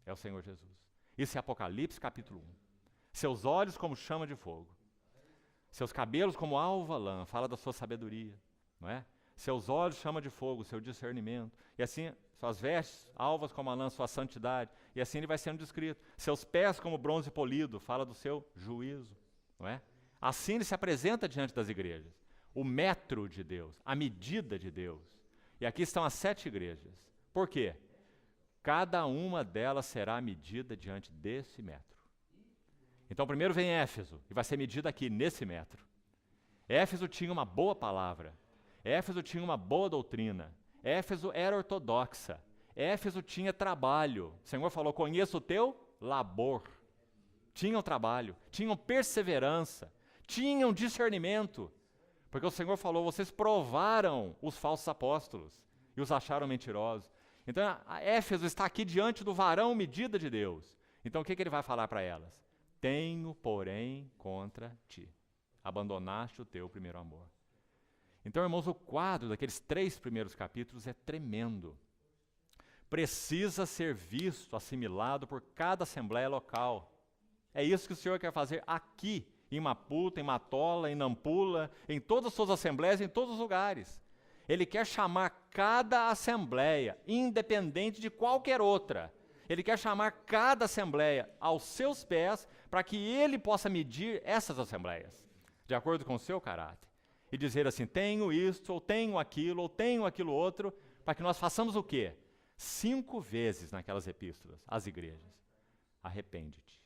É o Senhor Jesus. Isso é Apocalipse capítulo 1. Seus olhos como chama de fogo. Seus cabelos como alva lã. Fala da sua sabedoria. Não é? Seus olhos chama de fogo, seu discernimento. E assim suas vestes alvas como a lã, sua santidade. E assim ele vai sendo descrito. Seus pés como bronze polido, fala do seu juízo, não é? Assim ele se apresenta diante das igrejas. O metro de Deus, a medida de Deus. E aqui estão as 7 igrejas. Por quê? Cada uma delas será medida diante desse metro. Então primeiro vem Éfeso, e vai ser medida aqui, nesse metro. Éfeso tinha uma boa palavra. Éfeso tinha uma boa doutrina. Éfeso era ortodoxa. Éfeso tinha trabalho. O Senhor falou, conheço o teu labor. Tinham trabalho, tinham perseverança, tinham discernimento. Porque o Senhor falou, vocês provaram os falsos apóstolos e os acharam mentirosos. Então, a Éfeso está aqui diante do varão medida de Deus. Então, o que ele vai falar para elas? Tenho, porém, contra ti. Abandonaste o teu primeiro amor. Então, irmãos, o quadro daqueles 3 primeiros capítulos é tremendo. Precisa ser visto, assimilado por cada assembleia local. É isso que o Senhor quer fazer aqui, em Maputo, em Matola, em Nampula, em todas as suas assembleias, em todos os lugares. Ele quer chamar cada assembleia, independente de qualquer outra. Ele quer chamar cada assembleia aos seus pés, para que ele possa medir essas assembleias, de acordo com o seu caráter. E dizer assim, tenho isto, ou tenho aquilo outro, para que nós façamos o quê? 5 vezes naquelas epístolas, as igrejas. Arrepende-te,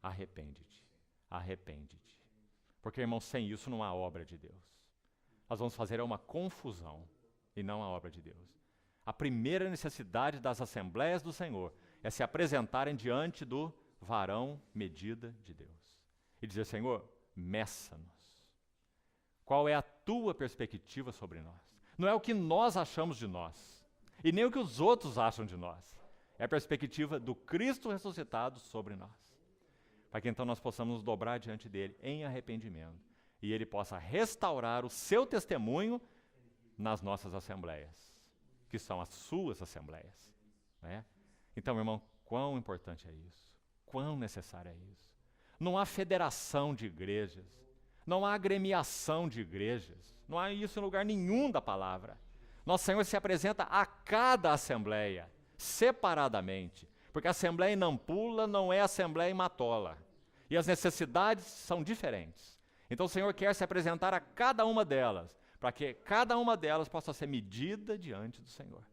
arrepende-te, arrepende-te. Porque, irmão, sem isso não há obra de Deus. Nós vamos fazer uma confusão e não a obra de Deus. A primeira necessidade das assembleias do Senhor é se apresentarem diante do varão medida de Deus. E dizer, Senhor, meça-nos. Qual é a tua perspectiva sobre nós? Não é o que nós achamos de nós, e nem o que os outros acham de nós. É a perspectiva do Cristo ressuscitado sobre nós. Para que então nós possamos nos dobrar diante dele em arrependimento. E ele possa restaurar o seu testemunho nas nossas assembleias, que são as suas assembleias. Né? Então, meu irmão, quão importante é isso? Quão necessário é isso? Não há federação de igrejas, não há agremiação de igrejas, não há isso em lugar nenhum da palavra. Nosso Senhor se apresenta a cada assembleia, separadamente, porque a assembleia em Nampula não é a assembleia em Matola, e as necessidades são diferentes. Então o Senhor quer se apresentar a cada uma delas, para que cada uma delas possa ser medida diante do Senhor.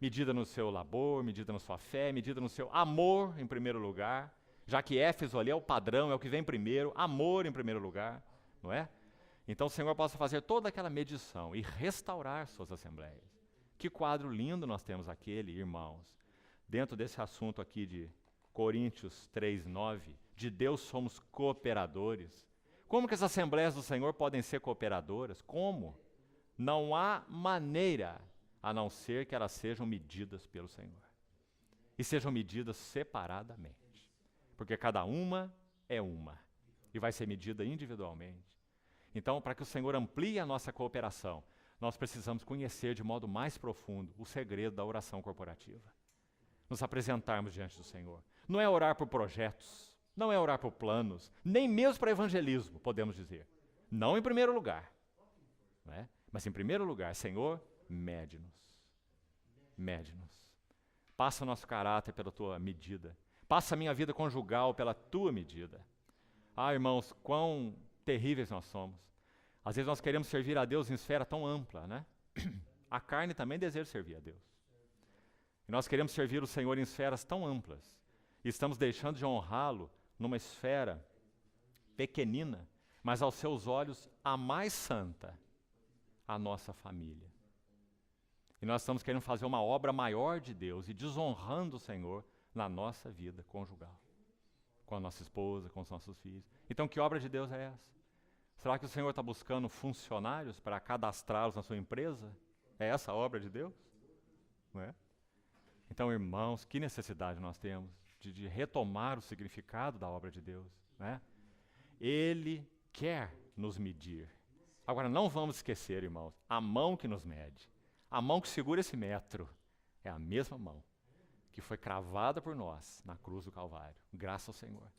Medida no seu labor, medida na sua fé, medida no seu amor em primeiro lugar, já que Éfeso ali é o padrão, é o que vem primeiro, amor em primeiro lugar, não é? Então o Senhor possa fazer toda aquela medição e restaurar suas assembleias. Que quadro lindo nós temos aquele, irmãos, dentro desse assunto aqui de Coríntios 3:9, de Deus somos cooperadores. Como que as assembleias do Senhor podem ser cooperadoras? Como? Não há maneira a não ser que elas sejam medidas pelo Senhor. E sejam medidas separadamente. Porque cada uma é uma. E vai ser medida individualmente. Então, para que o Senhor amplie a nossa cooperação, nós precisamos conhecer de modo mais profundo o segredo da oração corporativa. Nos apresentarmos diante do Senhor. Não é orar por projetos, não é orar por planos, nem mesmo para evangelismo, podemos dizer. Não em primeiro lugar, não é? Mas em primeiro lugar, Senhor, mede-nos. Mede-nos. Passa o nosso caráter pela tua medida. Passa a minha vida conjugal pela tua medida. Ah, irmãos, quão terríveis nós somos. Às vezes nós queremos servir a Deus em esfera tão ampla, né? A carne também deseja servir a Deus. E nós queremos servir o Senhor em esferas tão amplas. E estamos deixando de honrá-lo numa esfera pequenina, mas aos seus olhos a mais santa, a nossa família. E nós estamos querendo fazer uma obra maior de Deus e desonrando o Senhor na nossa vida conjugal. Com a nossa esposa, com os nossos filhos. Então, que obra de Deus é essa? Será que o Senhor está buscando funcionários para cadastrá-los na sua empresa? É essa a obra de Deus? Não é? Então, irmãos, que necessidade nós temos de retomar o significado da obra de Deus, né? Ele quer nos medir. Agora, não vamos esquecer, irmãos, a mão que nos mede, a mão que segura esse metro, é a mesma mão que foi cravada por nós na cruz do Calvário, graças ao Senhor.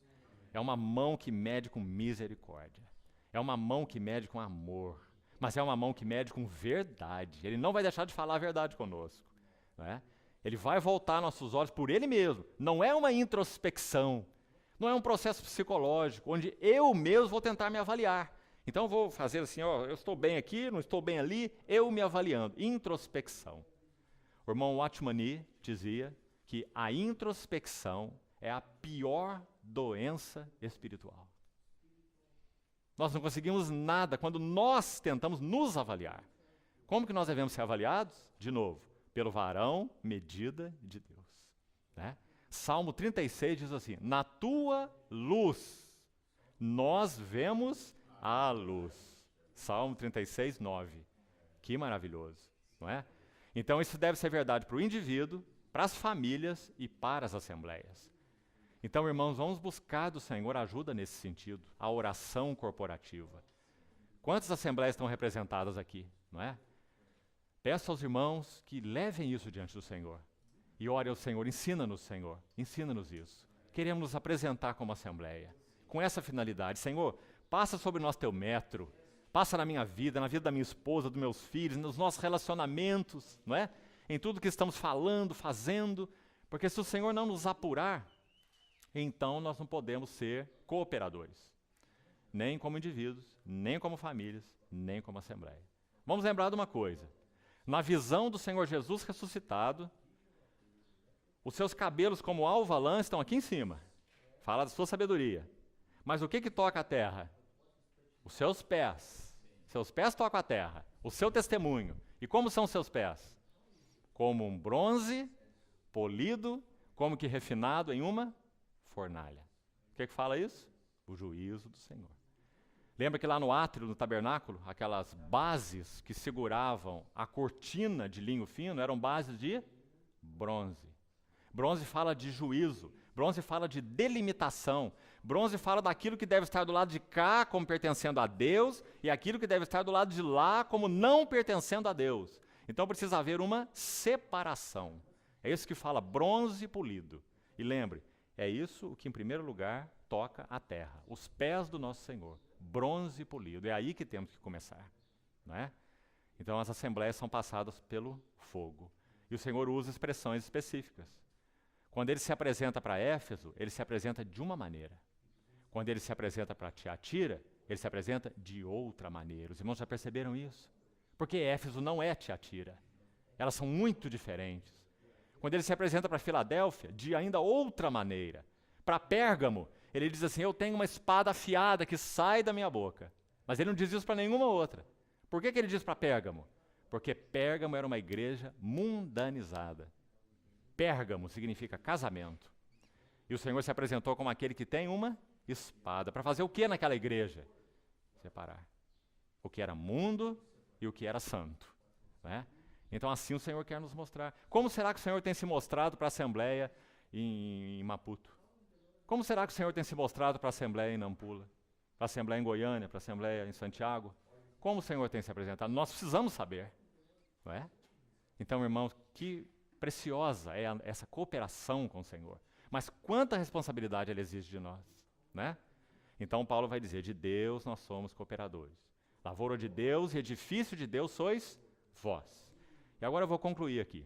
É uma mão que mede com misericórdia, é uma mão que mede com amor, mas é uma mão que mede com verdade. Ele não vai deixar de falar a verdade conosco, não é? Ele vai voltar nossos olhos por ele mesmo. Não é uma introspecção, não é um processo psicológico, onde eu mesmo vou tentar me avaliar. Então eu vou fazer assim, ó, eu estou bem aqui, não estou bem ali, eu me avaliando. Introspecção. O irmão Watchman dizia que a introspecção é a pior doença espiritual. Nós não conseguimos nada quando nós tentamos nos avaliar. Como que nós devemos ser avaliados? De novo, pelo varão medida de Deus. Né? Salmo 36 diz assim, na tua luz nós vemos a luz. Salmo 36, 9. Que maravilhoso, não é? Então isso deve ser verdade para o indivíduo, para as famílias e para as assembleias. Então, irmãos, vamos buscar do Senhor ajuda nesse sentido, a oração corporativa. Quantas assembleias estão representadas aqui, não é? Peço aos irmãos que levem isso diante do Senhor. E ore ao Senhor, ensina-nos, Senhor, ensina-nos isso. Queremos nos apresentar como assembleia, com essa finalidade. Senhor, passa sobre nós teu metro, passa na minha vida, na vida da minha esposa, dos meus filhos, nos nossos relacionamentos, não é? Em tudo que estamos falando, fazendo, porque se o Senhor não nos apurar, então nós não podemos ser cooperadores, nem como indivíduos, nem como famílias, nem como assembleia. Vamos lembrar de uma coisa, na visão do Senhor Jesus ressuscitado, os seus cabelos como alva lã estão aqui em cima, fala da sua sabedoria, mas o que toca a terra? Os seus pés tocam a terra, o seu testemunho. E como são os seus pés? Como um bronze polido, como que refinado em uma fornalha. O que fala isso? O juízo do Senhor. Lembra que lá no átrio, no tabernáculo, aquelas bases que seguravam a cortina de linho fino eram bases de bronze. Bronze fala de juízo, bronze fala de delimitação, bronze fala daquilo que deve estar do lado de cá como pertencendo a Deus e aquilo que deve estar do lado de lá como não pertencendo a Deus. Então precisa haver uma separação. É isso que fala bronze polido. E lembre, é isso o que em primeiro lugar toca a terra, os pés do nosso Senhor, bronze polido. É aí que temos que começar, não é? Então as assembleias são passadas pelo fogo. E o Senhor usa expressões específicas. Quando ele se apresenta para Éfeso, ele se apresenta de uma maneira. Quando ele se apresenta para Tiatira, ele se apresenta de outra maneira. Os irmãos já perceberam isso? Porque Éfeso não é Tiatira. Elas são muito diferentes. Quando ele se apresenta para Filadélfia, de ainda outra maneira. Para Pérgamo, ele diz assim, eu tenho uma espada afiada que sai da minha boca. Mas ele não diz isso para nenhuma outra. Por que ele diz para Pérgamo? Porque Pérgamo era uma igreja mundanizada. Pérgamo significa casamento. E o Senhor se apresentou como aquele que tem uma espada. Para fazer o que naquela igreja? Separar o que era mundo e o que era santo. Né? Então assim o Senhor quer nos mostrar. Como será que o Senhor tem se mostrado para a Assembleia em Maputo? Como será que o Senhor tem se mostrado para a Assembleia em Nampula? Para a Assembleia em Goiânia, para a Assembleia em Santiago? Como o Senhor tem se apresentado? Nós precisamos saber. Não é? Então, irmãos, que preciosa é essa cooperação com o Senhor. Mas quanta responsabilidade Ele exige de nós. Né? Então Paulo vai dizer, de Deus nós somos cooperadores. Lavoura de Deus e edifício de Deus sois vós. E agora eu vou concluir aqui.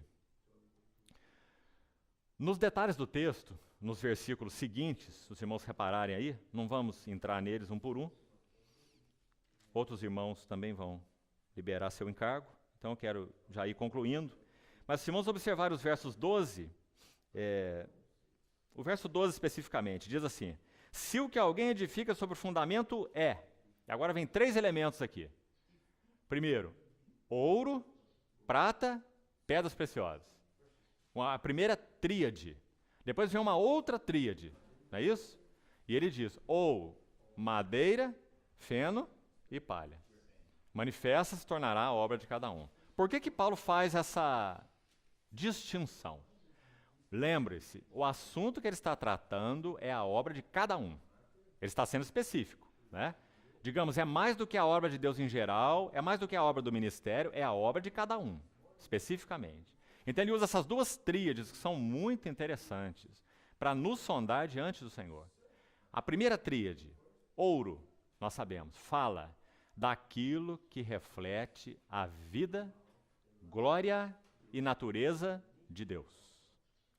Nos detalhes do texto, nos versículos seguintes, se os irmãos repararem aí, não vamos entrar neles um por um. Outros irmãos também vão liberar seu encargo, então eu quero já ir concluindo. Mas se os irmãos observarem os versos 12, o verso 12 especificamente, diz assim, se o que alguém edifica sobre o fundamento é, e agora vem 3 elementos aqui. Primeiro, ouro, prata, pedras preciosas. A primeira tríade. Depois vem uma outra tríade, não é isso? E ele diz, ou madeira, feno e palha. Manifesta se tornará a obra de cada um. Por que Paulo faz essa distinção? Lembre-se, o assunto que ele está tratando é a obra de cada um. Ele está sendo específico, né? Digamos, é mais do que a obra de Deus em geral, é mais do que a obra do ministério, é a obra de cada um, especificamente. Então ele usa essas 2 tríades que são muito interessantes para nos sondar diante do Senhor. A primeira tríade, ouro, nós sabemos, fala daquilo que reflete a vida, glória e natureza de Deus.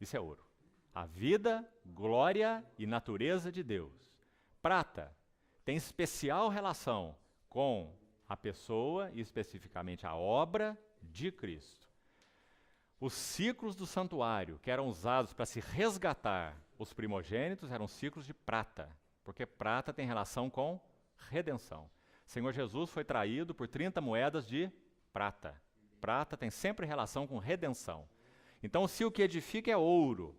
Isso é ouro. A vida, glória e natureza de Deus. Prata tem especial relação com a pessoa e especificamente a obra de Cristo. Os ciclos do santuário que eram usados para se resgatar os primogênitos eram ciclos de prata, porque prata tem relação com redenção. O Senhor Jesus foi traído por 30 moedas de prata. Prata tem sempre relação com redenção. Então, se o que edifica é ouro,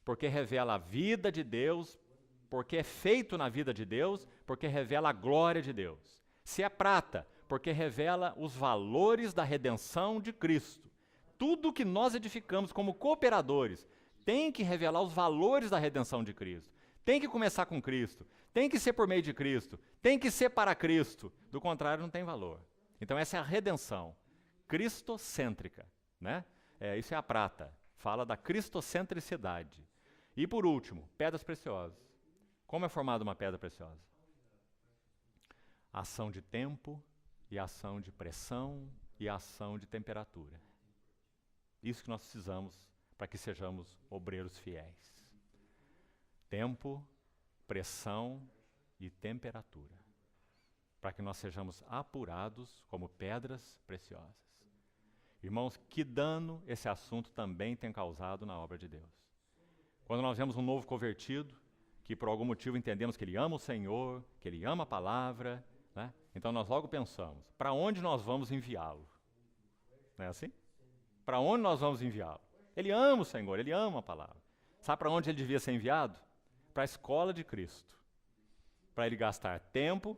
porque revela a vida de Deus, porque é feito na vida de Deus, porque revela a glória de Deus. Se é prata, porque revela os valores da redenção de Cristo. Tudo que nós edificamos como cooperadores tem que revelar os valores da redenção de Cristo. Tem que começar com Cristo, tem que ser por meio de Cristo, tem que ser para Cristo. Do contrário, não tem valor. Então essa é a redenção cristocêntrica, né? Isso é a prata, fala da cristocentricidade. E por último, pedras preciosas. Como é formada uma pedra preciosa? Ação de tempo e ação de pressão e ação de temperatura. Isso que nós precisamos para que sejamos obreiros fiéis. Tempo, pressão e temperatura. Para que nós sejamos apurados como pedras preciosas. Irmãos, que dano esse assunto também tem causado na obra de Deus. Quando nós vemos um novo convertido, que por algum motivo entendemos que ele ama o Senhor, que ele ama a palavra, né? Então nós logo pensamos, para onde nós vamos enviá-lo? Não é assim? Para onde nós vamos enviá-lo? Ele ama o Senhor, ele ama a palavra. Sabe para onde ele devia ser enviado? Para a escola de Cristo. Para ele gastar tempo,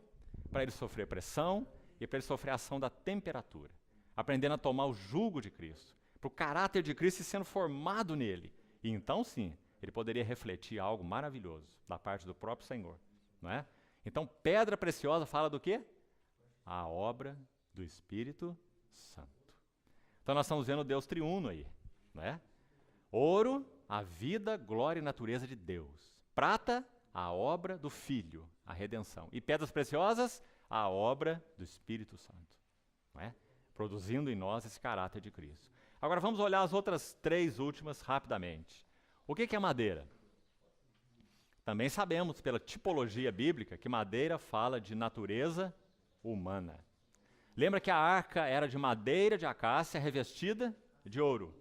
para ele sofrer pressão e para ele sofrer a ação da temperatura. Aprendendo a tomar o jugo de Cristo. Para o caráter de Cristo sendo formado nele. E então sim, ele poderia refletir algo maravilhoso da parte do próprio Senhor. Não é? Então, pedra preciosa fala do quê? A obra do Espírito Santo. Então nós estamos vendo Deus triuno aí, não é? Ouro, a vida, glória e natureza de Deus. Prata, a obra do Filho, a redenção. E pedras preciosas, a obra do Espírito Santo, não é? Produzindo em nós esse caráter de Cristo. Agora vamos olhar as outras 3 últimas rapidamente. O que é madeira? Também sabemos pela tipologia bíblica que madeira fala de natureza humana. Lembra que a arca era de madeira de acácia revestida de ouro.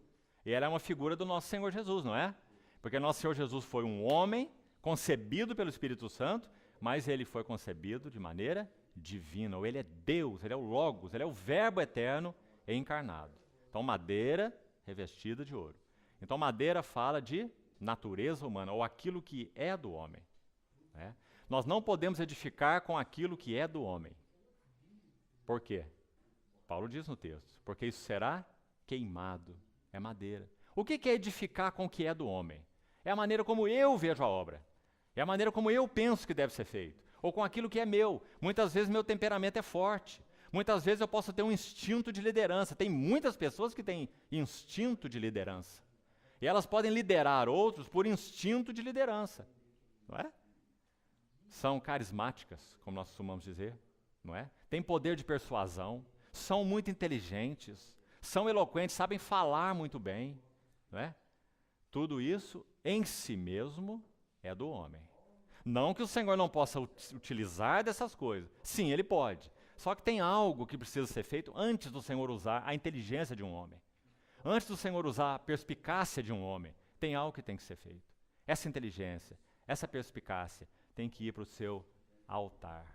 E ela é uma figura do nosso Senhor Jesus, não é? Porque nosso Senhor Jesus foi um homem concebido pelo Espírito Santo, mas ele foi concebido de maneira divina. Ou ele é Deus, ele é o Logos, ele é o Verbo eterno encarnado. Então madeira revestida de ouro. Então madeira fala de natureza humana, ou aquilo que é do homem. Né? Nós não podemos edificar com aquilo que é do homem. Por quê? Paulo diz no texto, porque isso será queimado, é madeira. O que é edificar com o que é do homem? É a maneira como eu vejo a obra, é a maneira como eu penso que deve ser feito, ou com aquilo que é meu. Muitas vezes meu temperamento é forte, muitas vezes eu posso ter um instinto de liderança. Tem muitas pessoas que têm instinto de liderança, e elas podem liderar outros por instinto de liderança, não é? São carismáticas, como nós costumamos dizer. Não é? Tem poder de persuasão, são muito inteligentes, são eloquentes, sabem falar muito bem. Não é? Tudo isso em si mesmo é do homem. Não que o Senhor não possa utilizar dessas coisas. Sim, ele pode. Só que tem algo que precisa ser feito antes do Senhor usar a inteligência de um homem. Antes do Senhor usar a perspicácia de um homem, tem algo que tem que ser feito. Essa inteligência, essa perspicácia tem que ir para o seu altar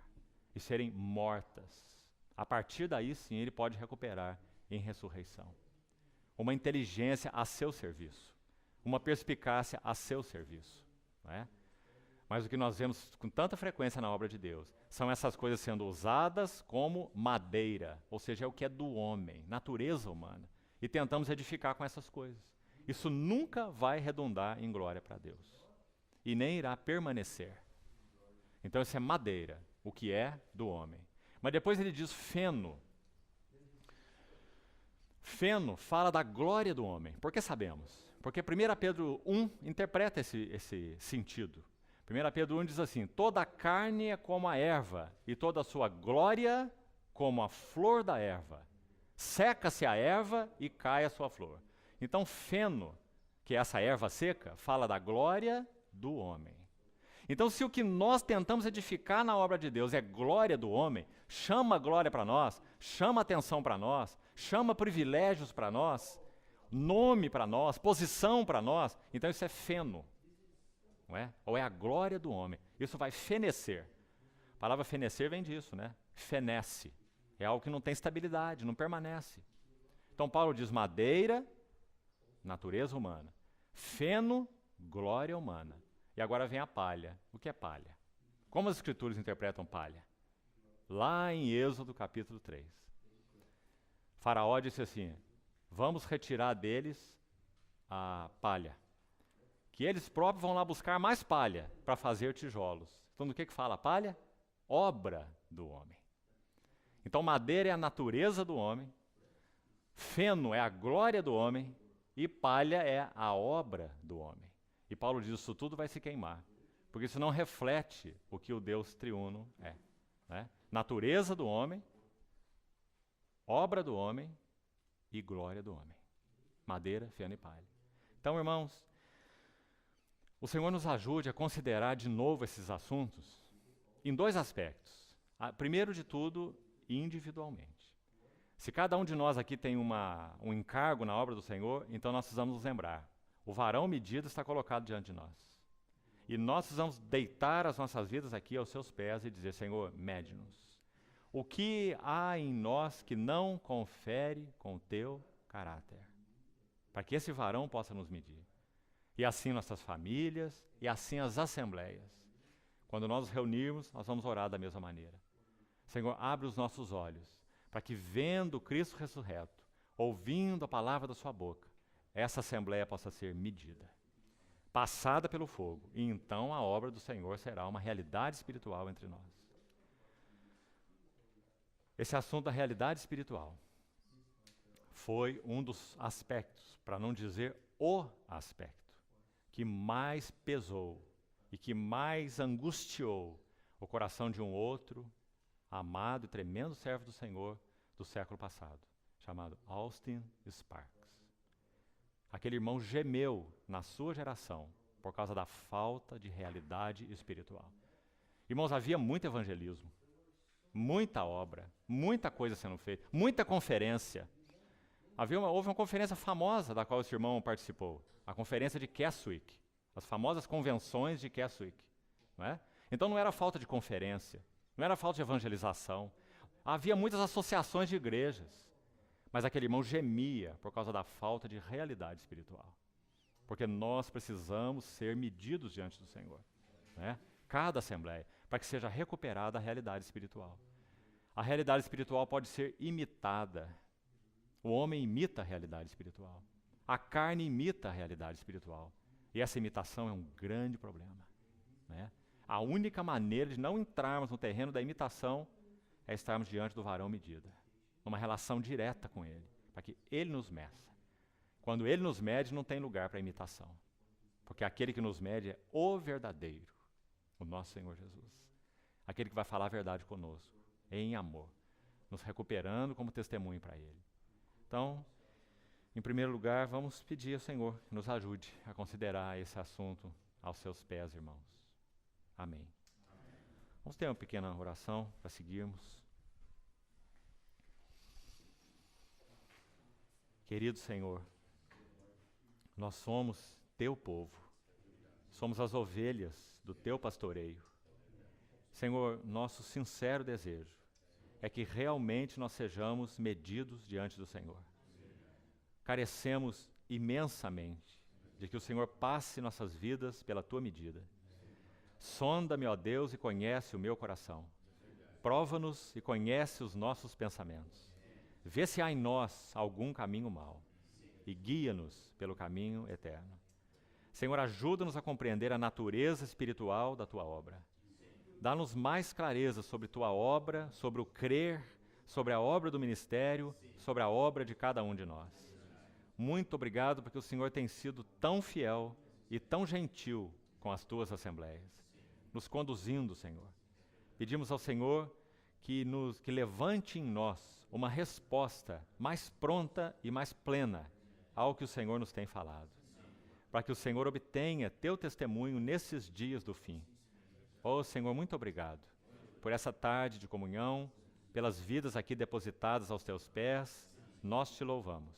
e serem mortas. A partir daí, sim, ele pode recuperar em ressurreição. Uma inteligência a seu serviço. Uma perspicácia a seu serviço. Não é? Mas o que nós vemos com tanta frequência na obra de Deus são essas coisas sendo usadas como madeira, ou seja, é o que é do homem, natureza humana. E tentamos edificar com essas coisas. Isso nunca vai redundar em glória para Deus. E nem irá permanecer. Então isso é madeira, o que é do homem. Mas depois ele diz feno. Feno fala da glória do homem. Por que sabemos? Porque 1 Pedro 1 interpreta esse sentido. 1 Pedro 1 diz assim: toda a carne é como a erva, e toda a sua glória como a flor da erva. Seca-se a erva e cai a sua flor. Então feno que é essa erva seca, fala da glória do homem. Então, se o que nós tentamos edificar na obra de Deus é glória do homem, chama glória para nós, chama atenção para nós, chama privilégios para nós, nome para nós, posição para nós, então isso é feno, não é? Ou é a glória do homem. Isso vai fenecer. A palavra fenecer vem disso, né? Fenece. É algo que não tem estabilidade, não permanece. Então Paulo diz madeira, natureza humana. Feno, glória humana. E agora vem a palha. O que é palha? Como as escrituras interpretam palha? Lá em Êxodo capítulo 3. Faraó disse assim, vamos retirar deles a palha. Que eles próprios vão lá buscar mais palha para fazer tijolos. Então do que fala a palha? Obra do homem. Então madeira é a natureza do homem, feno é a glória do homem e palha é a obra do homem. E Paulo diz, isso tudo vai se queimar, porque isso não reflete o que o Deus triuno é. Né? Natureza do homem, obra do homem e glória do homem. Madeira, feno e palha. Então, irmãos, o Senhor nos ajude a considerar de novo esses assuntos em dois aspectos. Primeiro de tudo, individualmente. Se cada um de nós aqui tem um encargo na obra do Senhor, então nós precisamos nos lembrar. O varão medido está colocado diante de nós. E nós precisamos deitar as nossas vidas aqui aos seus pés e dizer, Senhor, mede-nos. O que há em nós que não confere com o teu caráter? Para que esse varão possa nos medir. E assim nossas famílias, e assim as assembleias. Quando nós nos reunirmos, nós vamos orar da mesma maneira. Senhor, abre os nossos olhos, para que vendo Cristo ressurreto, ouvindo a palavra da sua boca, essa assembleia possa ser medida, passada pelo fogo, e então a obra do Senhor será uma realidade espiritual entre nós. Esse assunto da realidade espiritual foi um dos aspectos, para não dizer o aspecto, que mais pesou e que mais angustiou o coração de um outro amado e tremendo servo do Senhor do século passado, chamado Austin Sparks. Aquele irmão gemeu na sua geração por causa da falta de realidade espiritual. Irmãos, havia muito evangelismo, muita obra, muita coisa sendo feita, muita conferência. Houve uma conferência famosa da qual esse irmão participou, a conferência de Keswick, as famosas convenções de Keswick. Não é? Então não era falta de conferência, não era falta de evangelização. Havia muitas associações de igrejas, mas aquele irmão gemia por causa da falta de realidade espiritual. Porque nós precisamos ser medidos diante do Senhor. Né? Cada assembleia, para que seja recuperada a realidade espiritual. A realidade espiritual pode ser imitada. O homem imita a realidade espiritual. A carne imita a realidade espiritual. E essa imitação é um grande problema. Né? A única maneira de não entrarmos no terreno da imitação é estarmos diante do varão medida, numa relação direta com ele, para que ele nos meça. Quando ele nos mede, não tem lugar para imitação, porque aquele que nos mede é o verdadeiro, o nosso Senhor Jesus. Aquele que vai falar a verdade conosco, em amor, nos recuperando como testemunho para ele. Então, em primeiro lugar, vamos pedir ao Senhor que nos ajude a considerar esse assunto aos seus pés, irmãos. Amém. Vamos ter uma pequena oração para seguirmos. Querido Senhor, nós somos teu povo, somos as ovelhas do teu pastoreio. Senhor, nosso sincero desejo é que realmente nós sejamos medidos diante do Senhor. Carecemos imensamente de que o Senhor passe nossas vidas pela tua medida. Sonda-me, ó Deus, e conhece o meu coração. Prova-nos e conhece os nossos pensamentos. Vê se há em nós algum caminho mau e guia-nos pelo caminho eterno. Senhor, ajuda-nos a compreender a natureza espiritual da tua obra. Dá-nos mais clareza sobre tua obra, sobre o crer, sobre a obra do ministério, sobre a obra de cada um de nós. Muito obrigado porque o Senhor tem sido tão fiel e tão gentil com as tuas assembleias, nos conduzindo, Senhor. Pedimos ao Senhor que levante em nós uma resposta mais pronta e mais plena ao que o Senhor nos tem falado. para que o Senhor obtenha teu testemunho nesses dias do fim. Ó Senhor, muito obrigado por essa tarde de comunhão, pelas vidas aqui depositadas aos teus pés, nós te louvamos.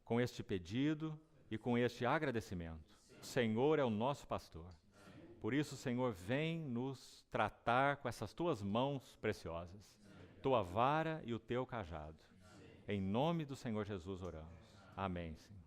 Com este pedido e com este agradecimento, o Senhor é o nosso pastor. Por isso, Senhor, vem nos tratar com essas tuas mãos preciosas, tua vara e o teu cajado. Em nome do Senhor Jesus oramos. Amém, Senhor.